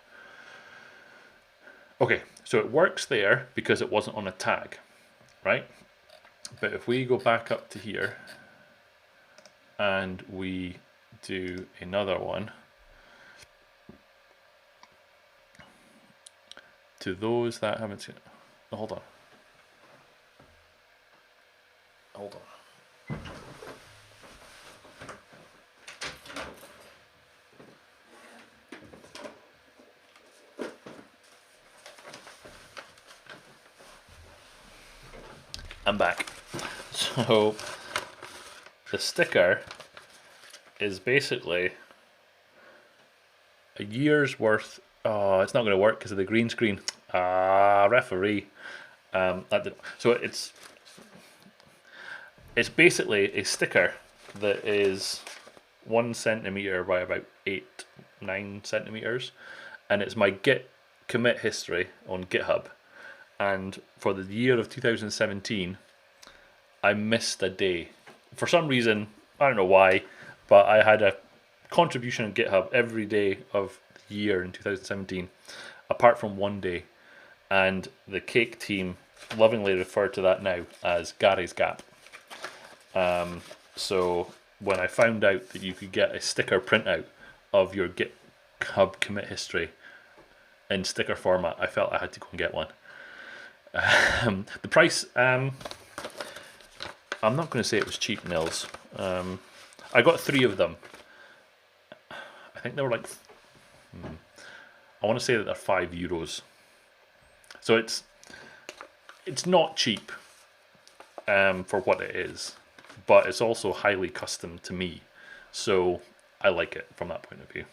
A: Okay, so it works there because it wasn't on a tag, right? But if we go back up to here and we do another one, to those that haven't seen it, oh, hold on. I'm back. So the sticker is basically a year's worth. Oh, it's not going to work because of the green screen. Referee. So it's basically a sticker that is 1 centimeter by about 8-9 centimeters, and it's my Git commit history on GitHub. And for the year of 2017, I missed a day. For some reason, I don't know why, but I had a contribution on GitHub every day of the year in 2017, apart from one day. And the Cake team lovingly refer to that now as Gary's Gap. So when I found out that you could get a sticker printout of your GitHub commit history in sticker format, I felt I had to go and get one. The price, I'm not going to say it was cheap, Nils. I got 3 of them. I think they were like, I want to say that they're €5. So it's not cheap for what it is, but it's also highly custom to me. So I like it from that point of view.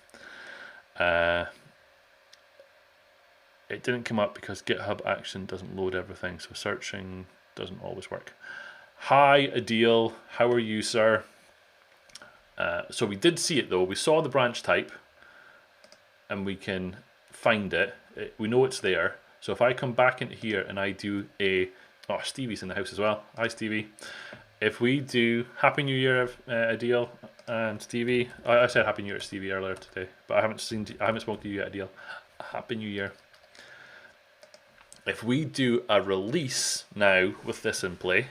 A: It didn't come up because GitHub Action doesn't load everything, so searching doesn't always work. Hi, Adil. How are you, sir? So we did see it, though. We saw the branch type, and we can find it. We know it's there. So if I come back into here and I do a Oh, Stevie's in the house as well. Hi, Stevie. If we do Happy New Year, Adil and Stevie. I said Happy New Year to Stevie earlier today, but I haven't spoken to you yet, Adil. Happy New Year. If we do a release now with this in play,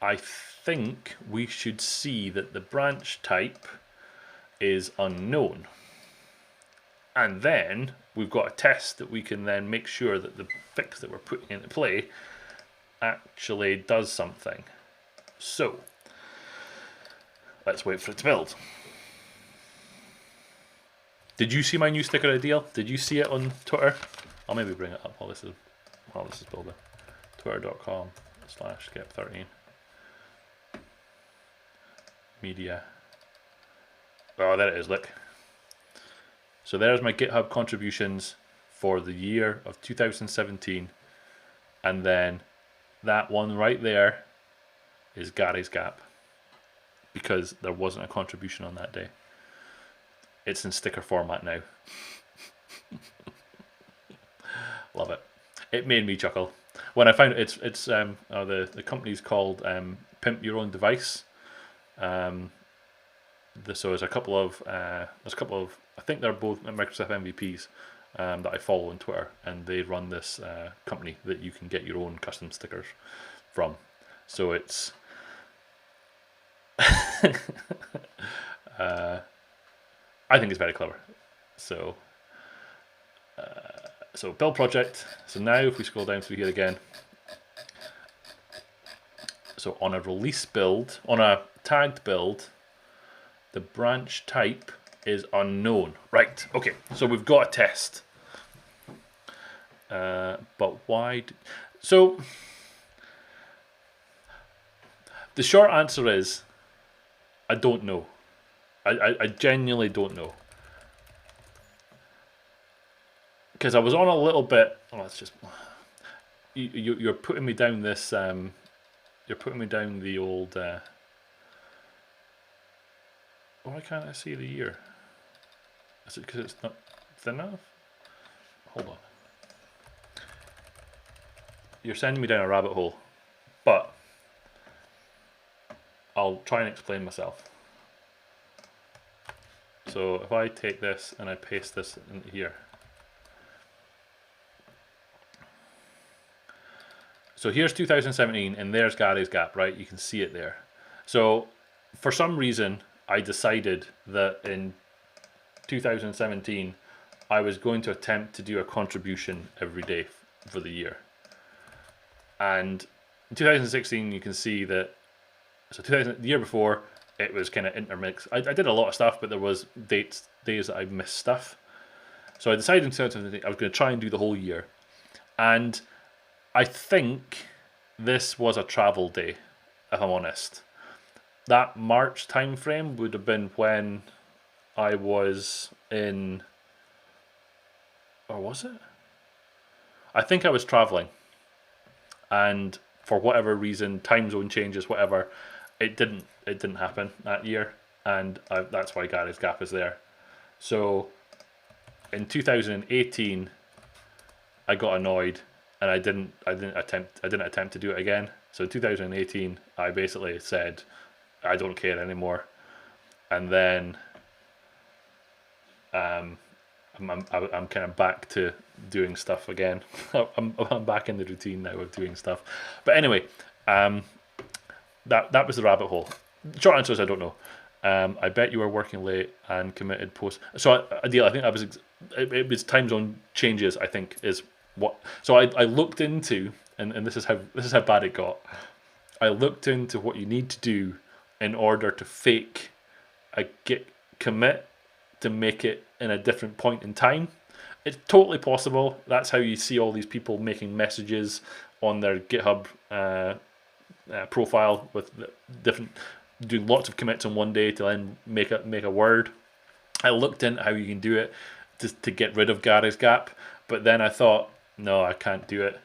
A: I think we should see that the branch type is unknown. And then we've got a test that we can then make sure that the fix that we're putting into play actually does something. So let's wait for it to build. Did you see my new sticker idea? Did you see it on Twitter? I'll maybe bring it up while this is building. Twitter.com/skip13 media. Oh, there it is, look. So there's my GitHub contributions for the year of 2017. And then that one right there is Gary's Gap, because there wasn't a contribution on that day. It's in sticker format now. Love it. It made me chuckle when I found it. It's the company's called Pimp Your Own Device. So there's a couple of I think they're both Microsoft MVPs that I follow on Twitter, and they run this company that you can get your own custom stickers from. So it's I think it's very clever. So build project. So now if we scroll down through here again, so on a release build, on a tagged build, the branch type is unknown. Right, okay, so we've got a test. But why? So the short answer is I don't know. I genuinely don't know. Because I was on a little bit. Oh, it's just you're putting me down this. You're putting me down the old. Why can't I see the year? Is it because it's not thin enough? Hold on. You're sending me down a rabbit hole, but I'll try and explain myself. So if I take this and I paste this in here. So here's 2017 and there's Gary's Gap, right? You can see it there. So for some reason, I decided that in 2017, I was going to attempt to do a contribution every day for the year. And in 2016, you can see that, so the year before, it was kind of intermixed. I did a lot of stuff, but there was days that I missed stuff. So I decided in 2017 I was going to try and do the whole year. And I think this was a travel day, if I'm honest. That March time frame would have been when I was in, or was it? I think I was traveling, and for whatever reason, time zone changes, whatever, it didn't happen that year, and that's why Gary's Gap is there. So in 2018, I got annoyed, and I didn't attempt to do it again. So in 2018, I basically said, I don't care anymore, and then I'm kind of back to doing stuff again. I'm back in the routine now of doing stuff. But anyway, that was the rabbit hole. Short answer is I don't know. I bet you were working late and committed post. So I think it was time zone changes, I think, is what. So I looked into, and this is how bad it got. I looked into what you need to do in order to fake a git commit to make it in a different point in time. It's totally possible. That's how you see all these people making messages on their GitHub profile with different, doing lots of commits on one day to then make a word. I looked into how you can do it to get rid of Gary's Gap, but then I thought, no, I can't do it.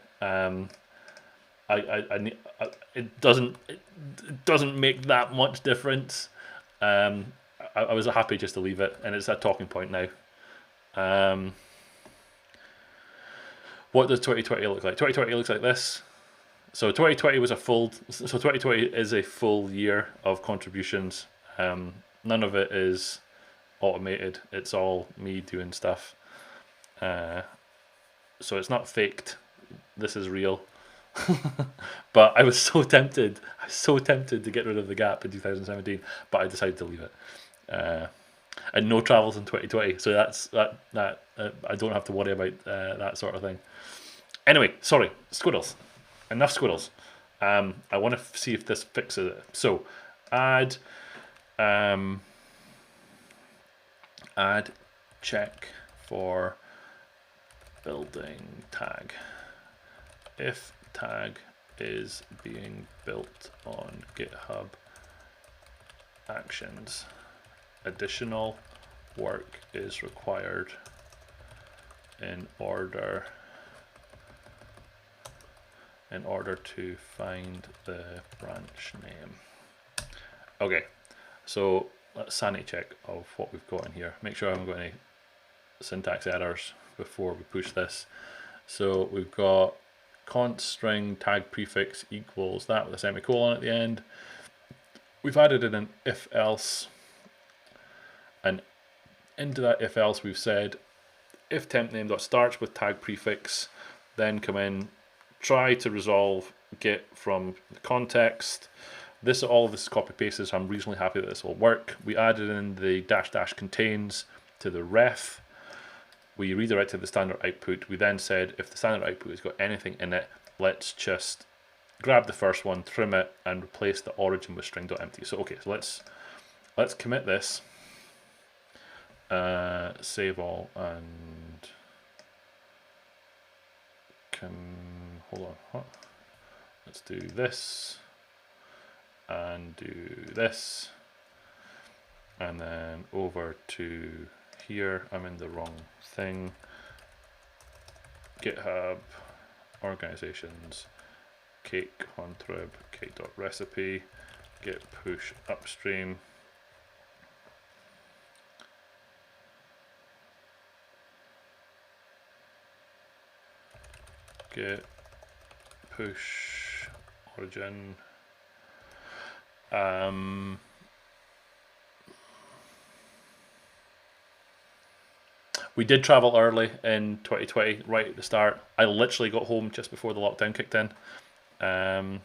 A: It doesn't make that much difference. I was happy just to leave it, and it's a talking point now. What does 2020 look like? 2020 looks like this. So 2020 was so 2020 is a full year of contributions. None of it is automated. It's all me doing stuff. So it's not faked. This is real. But I was so tempted. To get rid of the gap in 2017, but I decided to leave it. And no travels in 2020, so that I don't have to worry about that sort of thing. Anyway, sorry, squirrels. Enough squirrels. I want to see if this fixes it. So, add check for building tag. If tag is being built on GitHub Actions, additional work is required in order to find the branch name. Okay, so let's sanity check of what we've got in here. Make sure I haven't got any syntax errors before we push this. So we've got const string tag prefix equals that with a semicolon at the end. We've added in an if else, and into that if else we've said if temp name dot starts with tag prefix, then come in, try to resolve get from the context. All of this is copy pasted, so I'm reasonably happy that this will work. We added in the -- contains to the ref. We redirected the standard output. We then said if the standard output has got anything in it, let's just grab the first one, trim it, and replace the origin with string.empty. So okay, so let's commit this, save all, and hold on. What? Let's do this and do this, and then over to here. I'm in the wrong thing. GitHub organizations, cake contrib, cake.recipe, git push upstream. Git push origin. We did travel early in 2020, right at the start. I literally got home just before the lockdown kicked in. And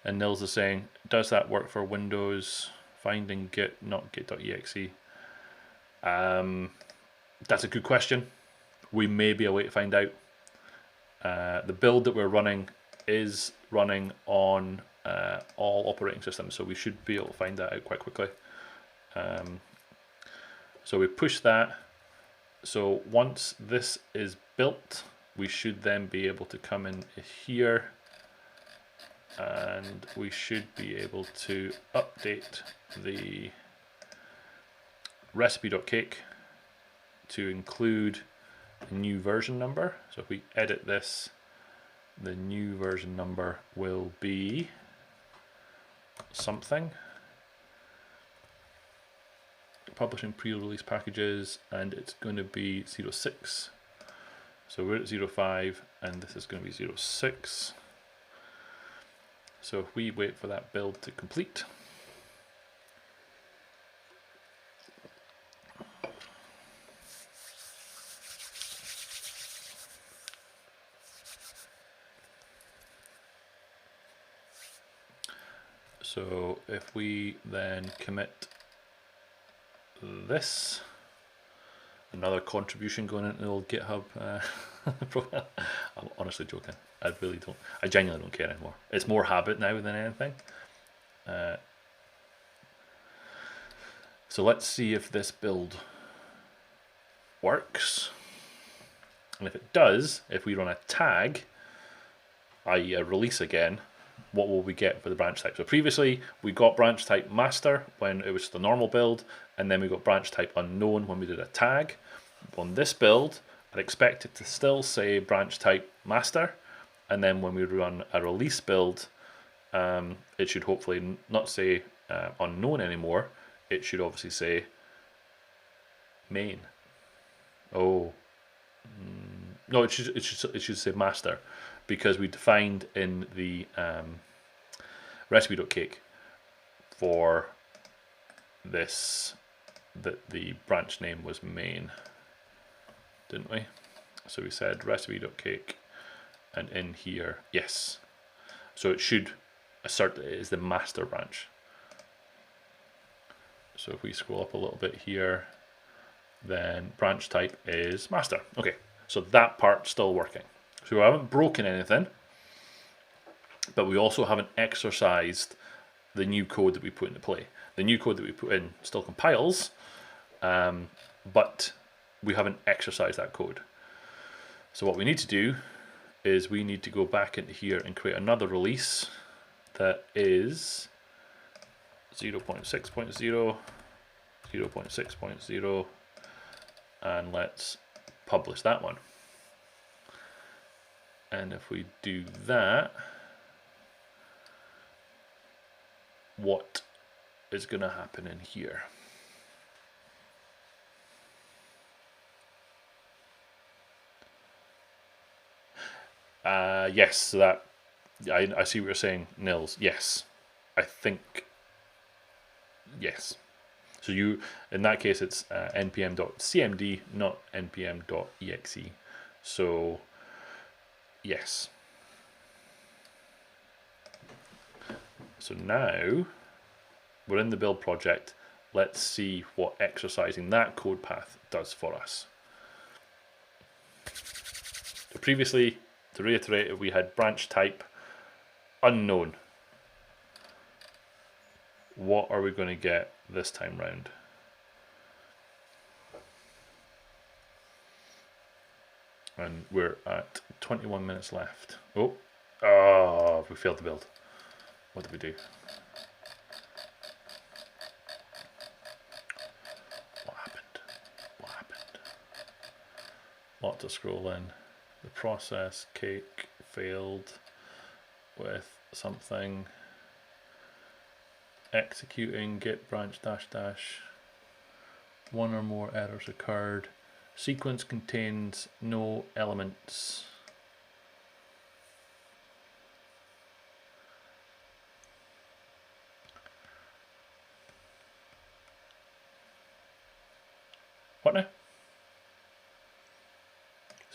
A: Nils is saying, does that work for Windows? Finding Git, not Git.exe. That's a good question. We may be a way to find out. The build that we're running is running on all operating systems, so we should be able to find that out quite quickly. So we push that. So once this is built, we should then be able to come in here, and we should be able to update the recipe.cake to include a new version number. So if we edit this, the new version number will be something. Publishing pre-release packages, and it's going to be 06. So we're at 05, and this is going to be 06. So if we wait for that build to complete, so if we then commit this, another contribution going into the old GitHub profile. I'm honestly joking. I genuinely don't care anymore. It's more habit now than anything. So let's see if this build works. And if it does, if we run a tag, i.e. a release again, what will we get for the branch type? So previously we got branch type master when it was the normal build, and then we got branch type unknown when we did a tag. On this build, I'd expect it to still say branch type master, and then when we run a release build, it should hopefully not say unknown anymore. It should obviously say main. Oh, No, it should say master, because we defined in the recipe.cake for this that the branch name was main, didn't we? So we said recipe.cake, and in here, yes. So it should assert that it is the master branch. So if we scroll up a little bit here, then branch type is master. Okay, so that part's still working. So we haven't broken anything, but we also haven't exercised the new code that we put into play. The new code that we put in still compiles, but we haven't exercised that code. So what we need to do is we need to go back into here and create another release that is 0.6.0, 0.6.0, and let's publish that one. And if we do that, what is going to happen in here? Yes, so that I see what you're saying, Nils. Yes, I think yes. So you, in that case, it's npm.cmd, not npm.exe. So yes. So now we're in the build project. Let's see what exercising that code path does for us. So previously, to reiterate, we had branch type unknown. What are we going to get this time round? And we're at 21 minutes left. Oh, we failed to build. What did we do? What happened? What happened? Lot to scroll in. The process cake failed with something. Executing git branch dash dash. One or more errors occurred. Sequence contains no elements. What now?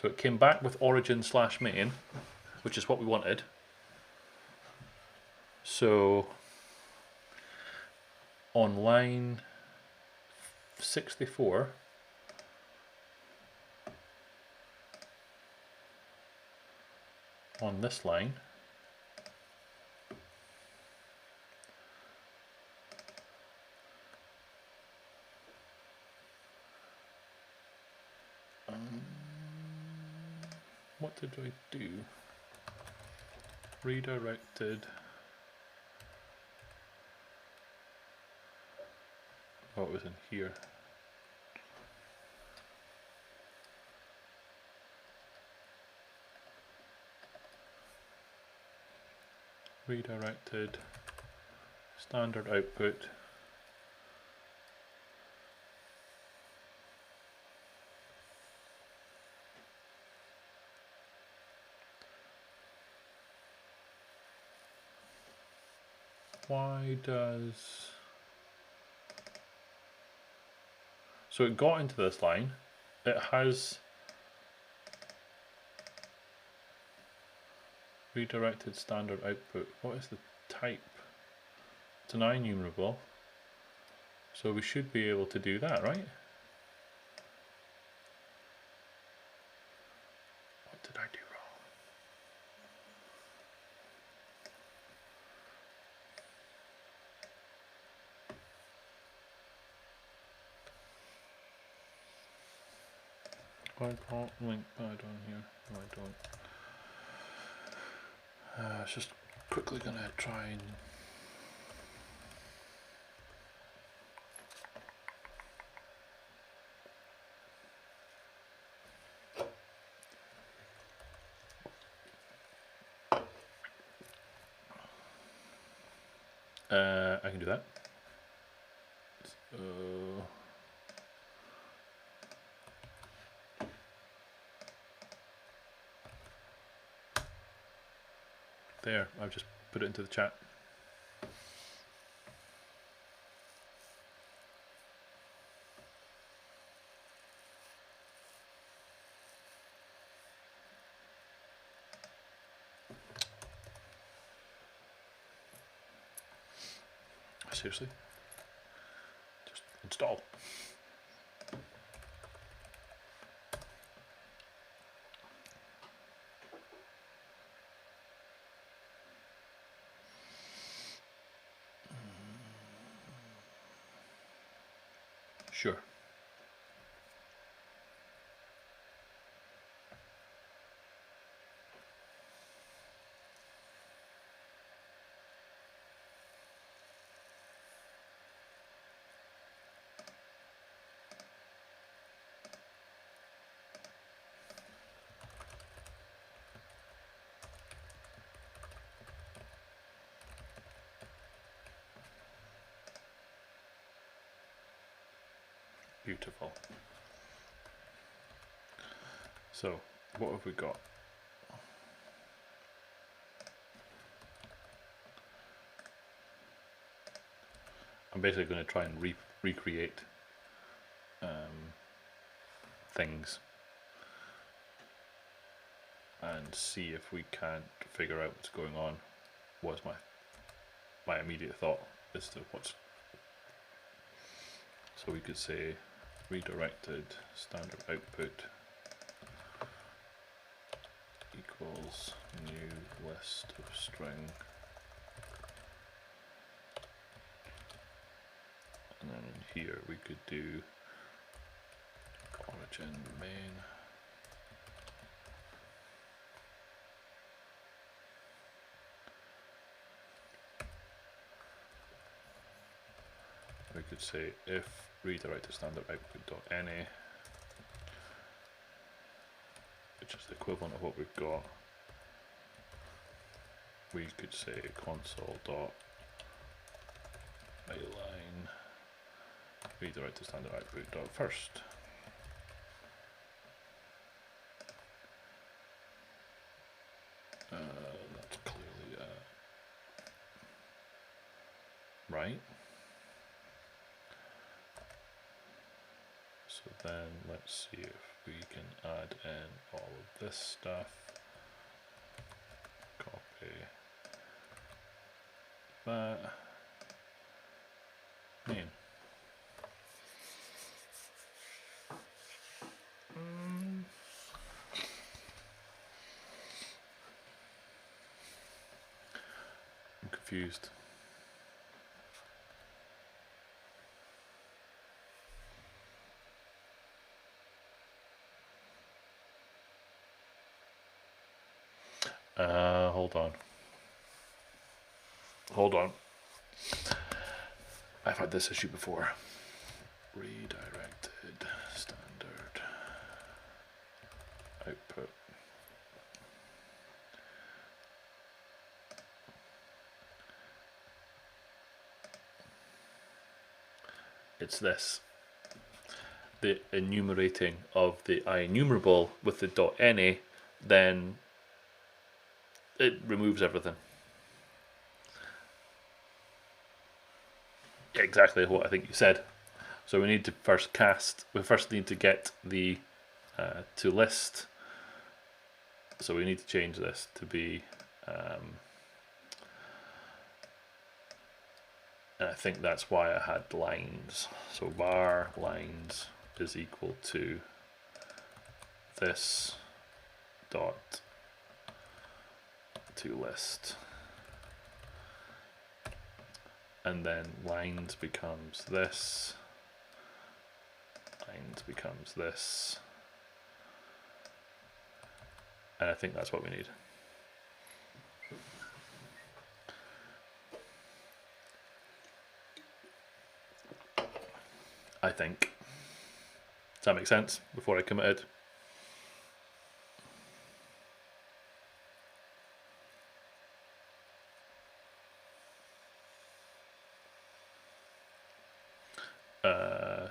A: So it came back with origin/main, which is what we wanted. So on line 64, on this line, what did I do? Redirected. What was in here? Redirected standard output. Why does... So it got into this line. It has redirected standard output. What is the type? It's an IEnumerable. So we should be able to do that, right? What did I do wrong? I can't link pad on here. No, I don't. It's just quickly gonna try and... I can do that. So... There, I've just put it into the chat. Seriously? Just install. Sure. Beautiful. So, what have we got? I'm basically going to try and recreate things and see if we can't figure out what's going on. Was my immediate thought as to what's. So we could say redirected standard output equals new list of string, and then in here we could do origin main. We could say if redirected standard output.any, which is the equivalent of what we've got. We could say console dot myline redirected standard output dot first. That's clearly right. So then let's see if we can add in all of this stuff. Copy that. Main. I'm confused. Hold on. I've had this issue before. Redirected standard output. It's this. The enumerating of the IEnumerable with the .any, then it removes everything. Exactly what I think you said. So we need to first need to get the to list. So we need to change this to be and I think that's why I had lines. So var lines is equal to this dot to list. And then lines becomes this, lines becomes this, and I think that's what we need. I think. Does that make sense before I committed?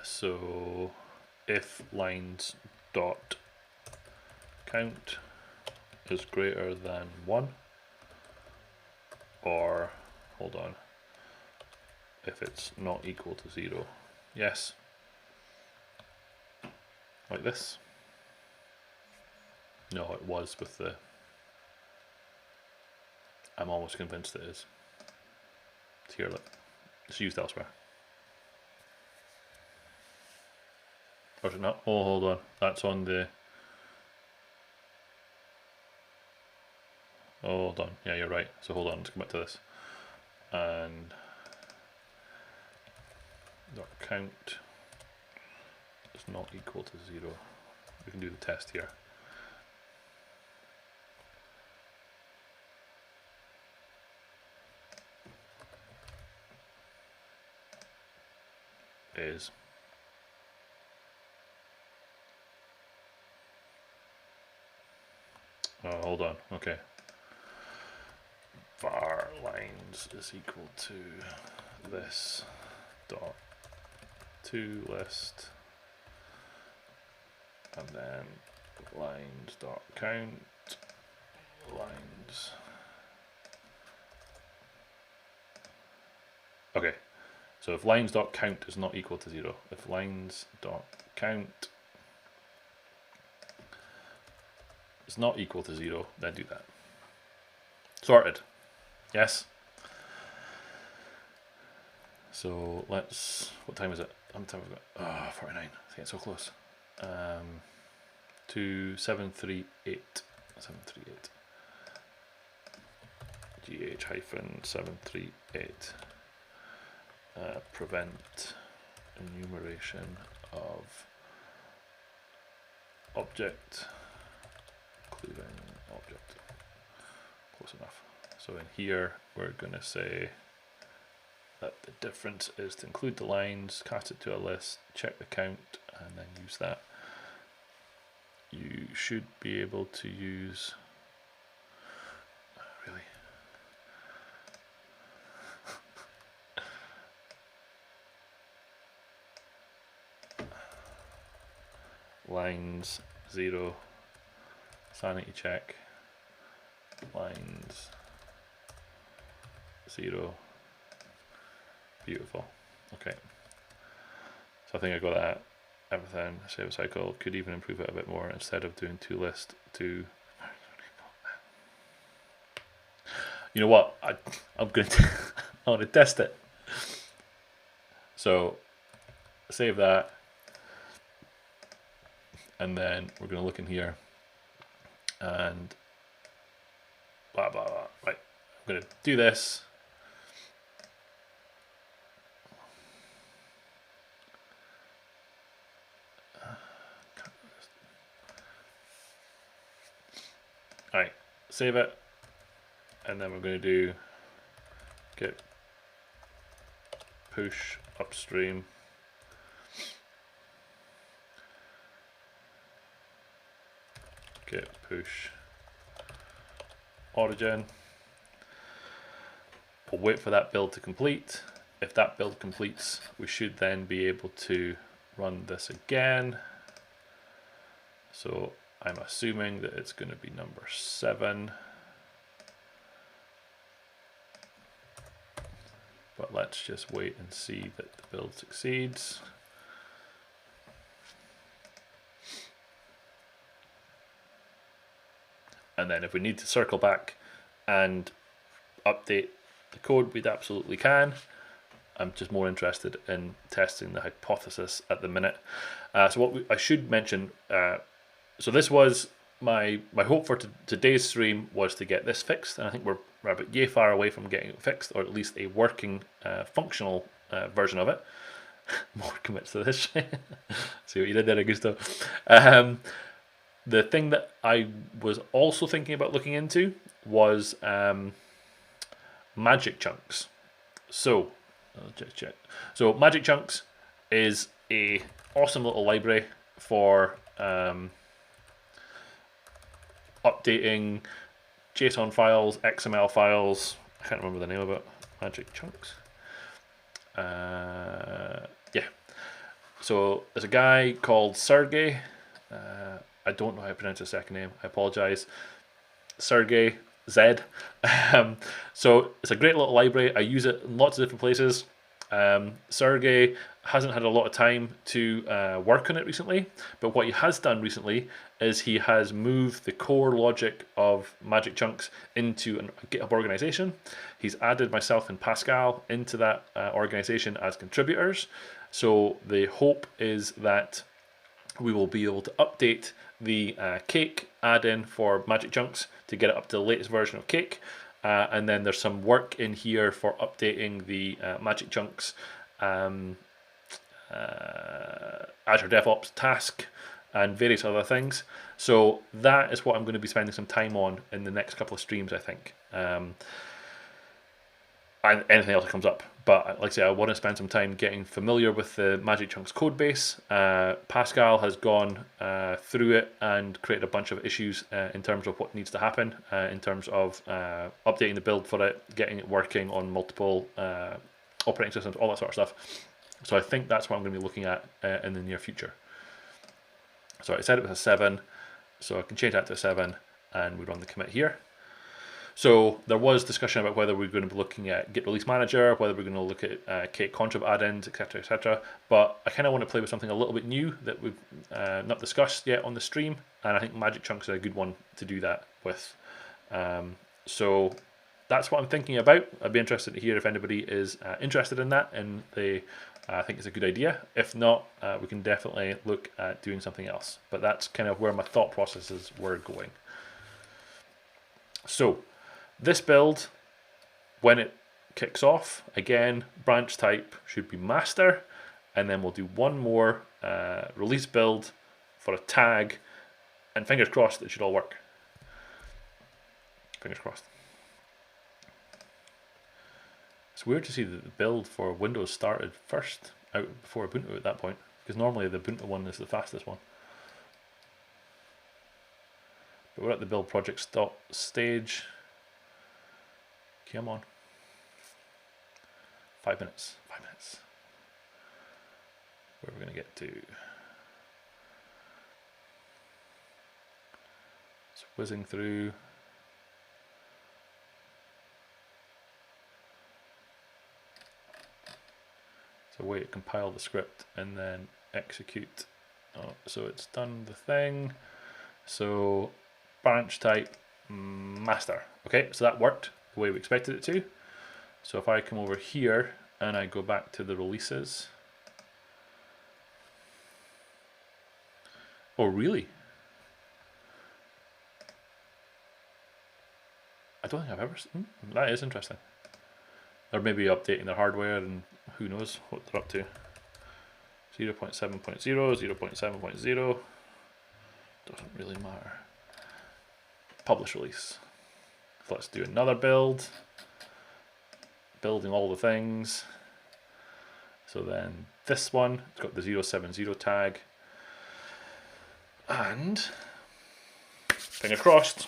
A: So if lines dot count is greater than 1, or hold on, if it's not equal to 0. Yes, like this. No, it was with the, I'm almost convinced it is. It's here, look. It's used elsewhere. Or is it not? Oh, hold on. That's on the, oh, hold on. Yeah, you're right. So hold on, let's come back to this. And dot count is not equal to 0. We can do the test here. Is oh, hold on. Okay. Var lines is equal to this dot to list, and then lines dot count lines. Okay. So if lines dot count is not equal to 0, if lines dot count is not equal to 0, then do that. Sorted. Yes. So let's, what time is it? How much time have we got? Oh, 49. I think it's so close. 738. 738. GH-738. Prevent enumeration of object, including object. Close enough. So in here, we're going to say that the difference is to include the lines, cast it to a list, check the count, and then use that. You should be able to use, really? Lines 0, sanity check, lines 0, beautiful. Okay, so I think I got that, everything. Save a cycle, could even improve it a bit more. Instead of doing to list, to, you know what, I'm going to I want to test it. So save that, and then we're going to look in here and blah blah blah. Right, I'm going to do this. Alright, save it, and then we're going to do git push upstream. Git push origin. We'll wait for that build to complete. If that build completes, we should then be able to run this again. So I'm assuming that it's going to be number 7. But let's just wait and see that the build succeeds. And then if we need to circle back and update the code, we absolutely can. I'm just more interested in testing the hypothesis at the minute. So what I should mention, so this was my hope for today's stream was to get this fixed, and I think we're about yay far away from getting it fixed, or at least a working functional version of it. More commits to this. See what you did there, Augusto. The thing that I was also thinking about looking into was magic chunks. So I'll just check. So magic chunks is a awesome little library for updating JSON files, XML files. I can't remember the name of it. Magic chunks. Yeah. So there's a guy called Sergey. I don't know how to pronounce his second name. I apologize. Sergey Z. So it's a great little library. I use it in lots of different places. Sergey hasn't had a lot of time to work on it recently, but what he has done recently is he has moved the core logic of Magic Chunks into a GitHub organization. He's added myself and Pascal into that organization as contributors. So the hope is that we will be able to update the Cake add-in for Magic Chunks to get it up to the latest version of Cake. And then there's some work in here for updating the Magic Chunks Azure DevOps task and various other things. So that is what I'm going to be spending some time on in the next couple of streams, I think. And anything else that comes up. But like I say, I want to spend some time getting familiar with the Magic Chunks code base. Pascal has gone through it and created a bunch of issues in terms of what needs to happen, in terms of updating the build for it, getting it working on multiple operating systems, all that sort of stuff. So I think that's what I'm going to be looking at in the near future. So I said it was a 7, so I can change that to a 7, and we run the commit here. So there was discussion about whether we're going to be looking at Git Release Manager, whether we're going to look at Cake contrib add-ins, etc., etc. But I kind of want to play with something a little bit new that we've not discussed yet on the stream, and I think Magic Chunks is a good one to do that with. So that's what I'm thinking about. I'd be interested to hear if anybody is interested in that, and they think it's a good idea. If not, we can definitely look at doing something else. But that's kind of where my thought processes were going. So this build, when it kicks off, again, branch type should be master, and then we'll do one more release build for a tag, and fingers crossed it should all work. Fingers crossed. It's weird to see that the build for Windows started first out before Ubuntu at that point, because normally the Ubuntu one is the fastest one. But we're at the build project stage. Come on. 5 minutes. 5 minutes. Where are we going to get to? It's whizzing through. So wait, compile the script and then execute. Oh, so it's done the thing. So branch type master. Okay, so that worked the way we expected it to. So if I come over here and I go back to the releases. Oh, really? I don't think I've ever seen. That is interesting. They're maybe updating their hardware and who knows what they're up to. 0.7.0, 0.7.0. Doesn't really matter. Publish release. So let's do another build. Building all the things. So then this one, it's got the 070 tag. And fingers crossed.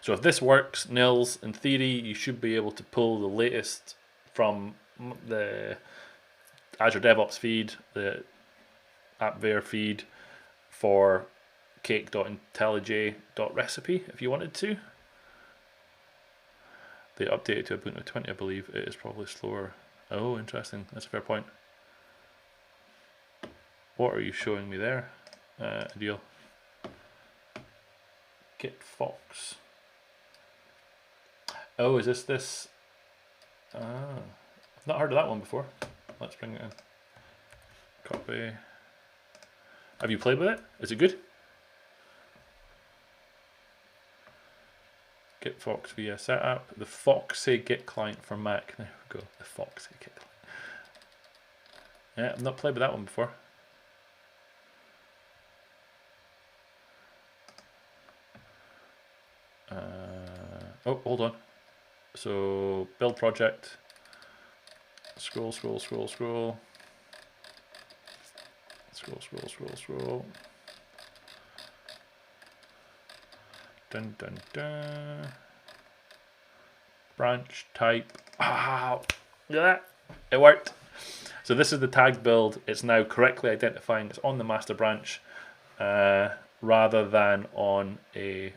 A: So if this works, Nils, in theory, you should be able to pull the latest from the Azure DevOps feed, the AppVer feed for Cake.IntelliJ.Recipe if you wanted to. They updated to Ubuntu 20, I believe. It is probably slower. Oh, interesting. That's a fair point. What are you showing me there? Deal. Git Fox. Oh, is this? I've not heard of that one before. Let's bring it in. Copy. Have you played with it? Is it good? Git Fox via setup. The Foxy Git client for Mac. There we go. The Foxy Git client. Yeah, I've not played with that one before. Oh, hold on. So build project. Scroll. Scroll. Dun dun dun. Branch type. Ah, look at that. It worked. So this is the tag build. It's now correctly identifying it's on the master branch rather than on a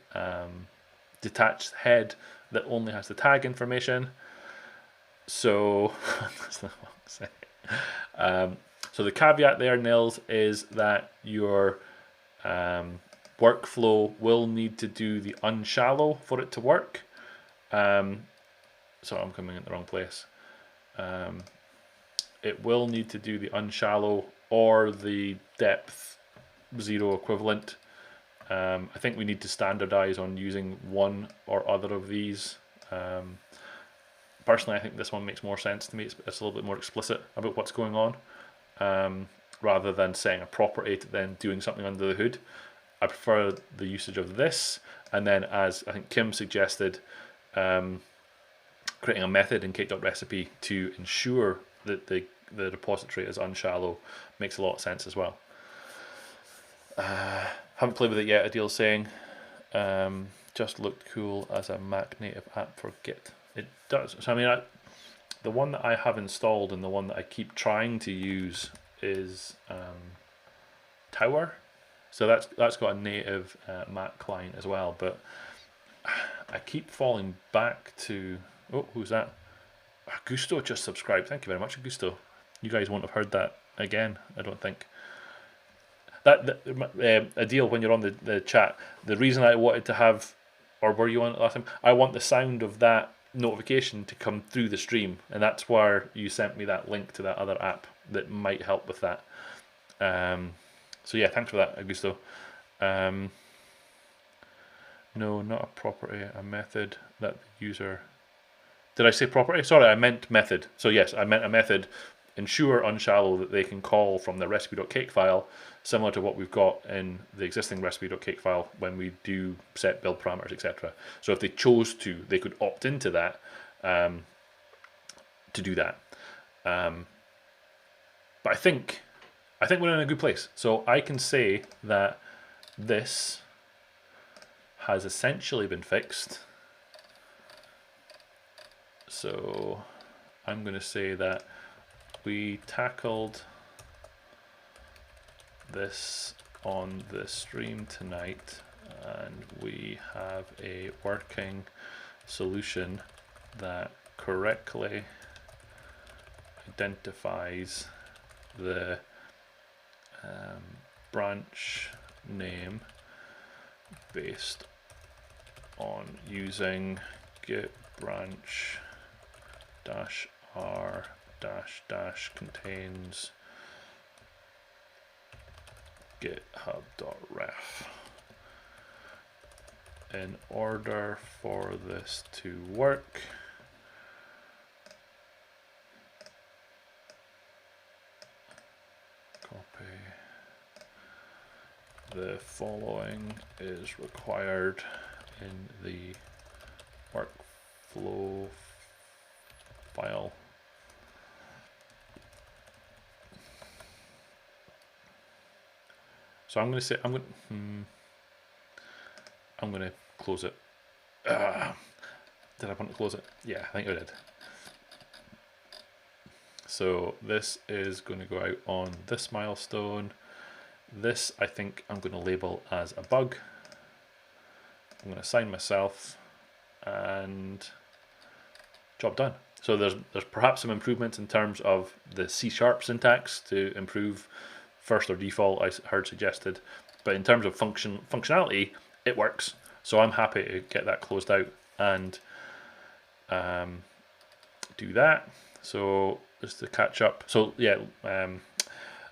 A: detached head that only has the tag information. So that's not what I'm saying. So the caveat there, Nils, is that your workflow will need to do the unshallow for it to work. So I'm coming in the wrong place. It will need to do the unshallow or the depth 0 equivalent. I think we need to standardize on using one or other of these. Personally, I think this one makes more sense to me. It's a little bit more explicit about what's going on, rather than setting a property to then doing something under the hood. I prefer the usage of this, and then, as I think Kim suggested, creating a method in Cake.Recipe to ensure that the repository is unshallow makes a lot of sense as well. Haven't played with it yet, Adil's saying. Just looked cool as a Mac native app for Git. It does. So I mean, the one that I have installed and the one that I keep trying to use is Tower. So that's got a native Mac client as well. But I keep falling back to, oh, who's that? Augusto just subscribed. Thank you very much, Augusto. You guys won't have heard that again, I don't think. Adil, when you're on the chat, the reason I wanted to have, or were you on it last time? I want the sound of that notification to come through the stream, and that's where you sent me that link to that other app that might help with that. So yeah, thanks for that, Augusto. No, not a property, a method that the user... Did I say property? Sorry, I meant method. So yes, I meant a method, ensure unshallow, that they can call from the recipe.cake file, similar to what we've got in the existing recipe.cake file when we do set build parameters, etc. So if they chose to, they could opt into that to do that. But I think we're in a good place. So I can say that this has essentially been fixed. So I'm going to say that we tackled this on the stream tonight, and we have a working solution that correctly identifies the branch name based on using git branch -r -contains github.ref. In order for this to work, copy, the following is required in the workflow file. So I'm going to say I'm going to close it. Did I want to close it? Yeah, I think I did. So this is going to go out on this milestone. This I think I'm going to label as a bug. I'm going to assign myself, and job done. So there's perhaps some improvements in terms of the C# syntax to improve first or default, I heard suggested, but in terms of functionality, it works. So I'm happy to get that closed out and do that. So just to catch up, so yeah,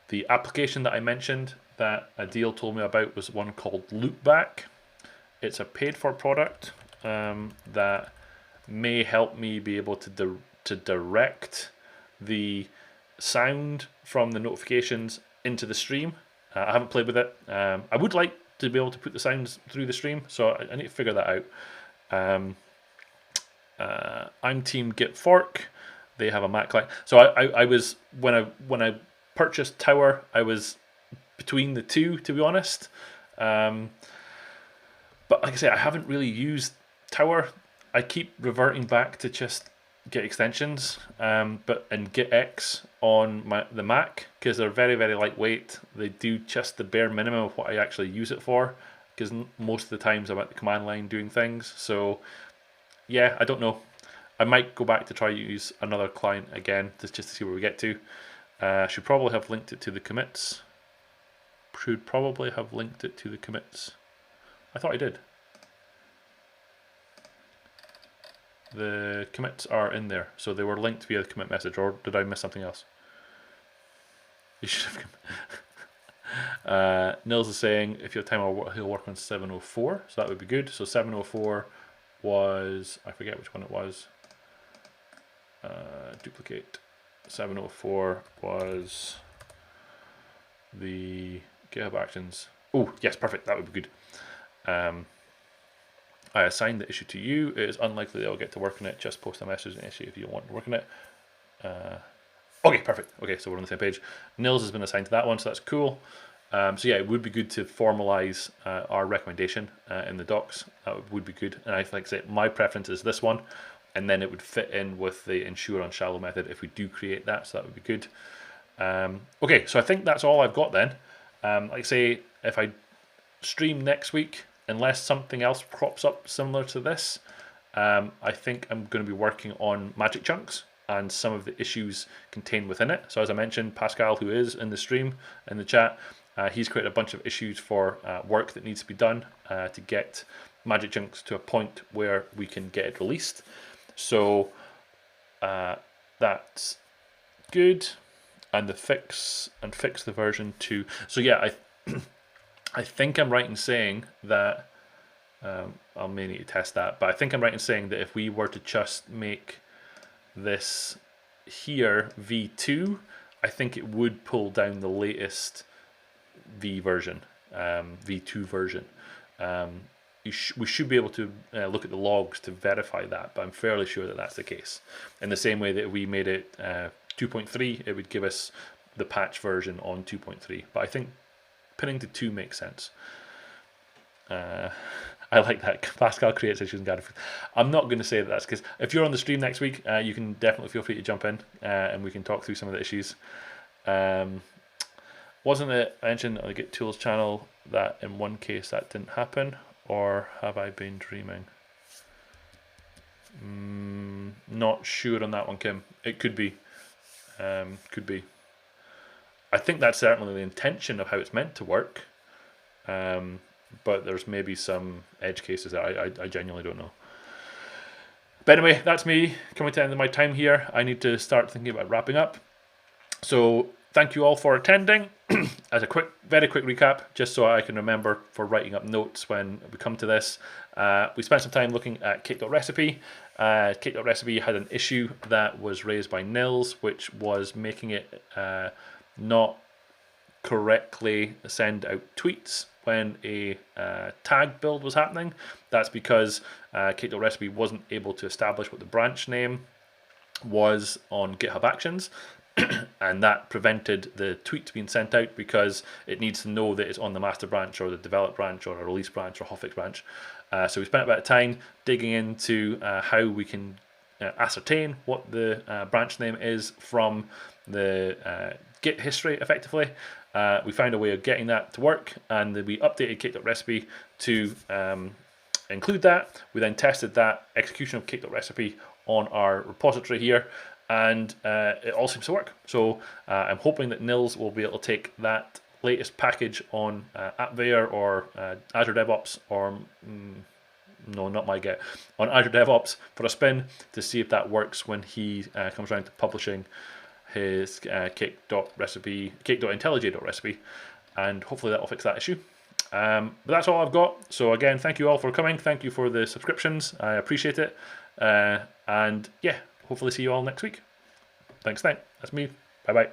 A: the application that I mentioned that Adil told me about was one called Loopback. It's a paid for product that may help me be able to direct the sound from the notifications into the stream. I haven't played with it. I would like to be able to put the sounds through the stream, so I need to figure that out. I'm team Git Fork. They have a Mac client. So I was when I purchased Tower, I was between the two, to be honest. But like I say, I haven't really used Tower. I keep reverting back to just Git extensions, but in GitX on the Mac, because they're very, very lightweight. They do just the bare minimum of what I actually use it for. because most of the times I'm at the command line doing things. So yeah, I don't know. I might go back to try use another client again just to see where we get to. Should probably have linked it to the commits. Should probably have linked it to the commits. I thought I did. The commits are in there, so they were linked via the commit message, or did I miss something else? You should have. Nils is saying if you have time, he'll work on 704, so that would be good. So 704 was, I forget which one it was. Duplicate. 704 was the GitHub Actions. Oh, yes, perfect. That would be good. I assigned the issue to you. It is unlikely they'll get to work on it. Just post a message in the issue if you don't want to work on it. Okay, perfect. Okay, so we're on the same page. Nils has been assigned to that one, so that's cool. So yeah, it would be good to formalize our recommendation in the docs. That would be good. And I think my preference is this one, and then it would fit in with the ensure unshallow method if we do create that. So that would be good. Okay, so I think that's all I've got then. Like I say, if I stream next week, unless something else crops up similar to this, I think I'm going to be working on magic chunks and some of the issues contained within it. So as I mentioned, Pascal, who is in the stream, in the chat, he's created a bunch of issues for work that needs to be done to get magic chunks to a point where we can get it released. So that's good. And fix the version 2. So yeah, I think I'm right in saying that, I may need to test that, but I think I'm right in saying that if we were to just make this here V2, I think it would pull down the latest V version, V2 version. We should be able to look at the logs to verify that, but I'm fairly sure that that's the case. In the same way that if we made it 2.3, it would give us the patch version on 2.3, but I think pinning to 2 makes sense. I like that. Pascal creates issues and Gareth. I'm not going to say that that's because if you're on the stream next week, you can definitely feel free to jump in and we can talk through some of the issues. Wasn't it mentioned on the Git Tools channel that in one case that didn't happen, or have I been dreaming? Not sure on that one, Kim. It could be. Could be. I think that's certainly the intention of how it's meant to work. But there's maybe some edge cases that I genuinely don't know. But anyway, that's me coming to the end of my time here. I need to start thinking about wrapping up. So thank you all for attending. As a very quick recap, just so I can remember for writing up notes when we come to this. We spent some time looking at Cake.Recipe. Cake.Recipe had an issue that was raised by Nils, which was making it not correctly send out tweets when a tag build was happening. That's because Cake.Recipe wasn't able to establish what the branch name was on GitHub Actions, and that prevented the tweet being sent out because it needs to know that it's on the master branch or the develop branch or a release branch or hotfix branch. So we spent a bit of time digging into how we can ascertain what the branch name is from the Git history effectively. We found a way of getting that to work, and we updated Cake.Recipe to include that. We then tested that execution of Cake.Recipe on our repository here, and it all seems to work. So I'm hoping that Nils will be able to take that latest package on AppVeyor or Azure DevOps, or no, not my Git, on Azure DevOps for a spin to see if that works when he comes around to publishing his Cake.Recipe, Cake.IntelliJ.Recipe, and hopefully that will fix that issue. But that's all I've got. So again, thank you all for coming. Thank you for the subscriptions. I appreciate it. And yeah, hopefully see you all next week. Thanks then. That's me. Bye bye.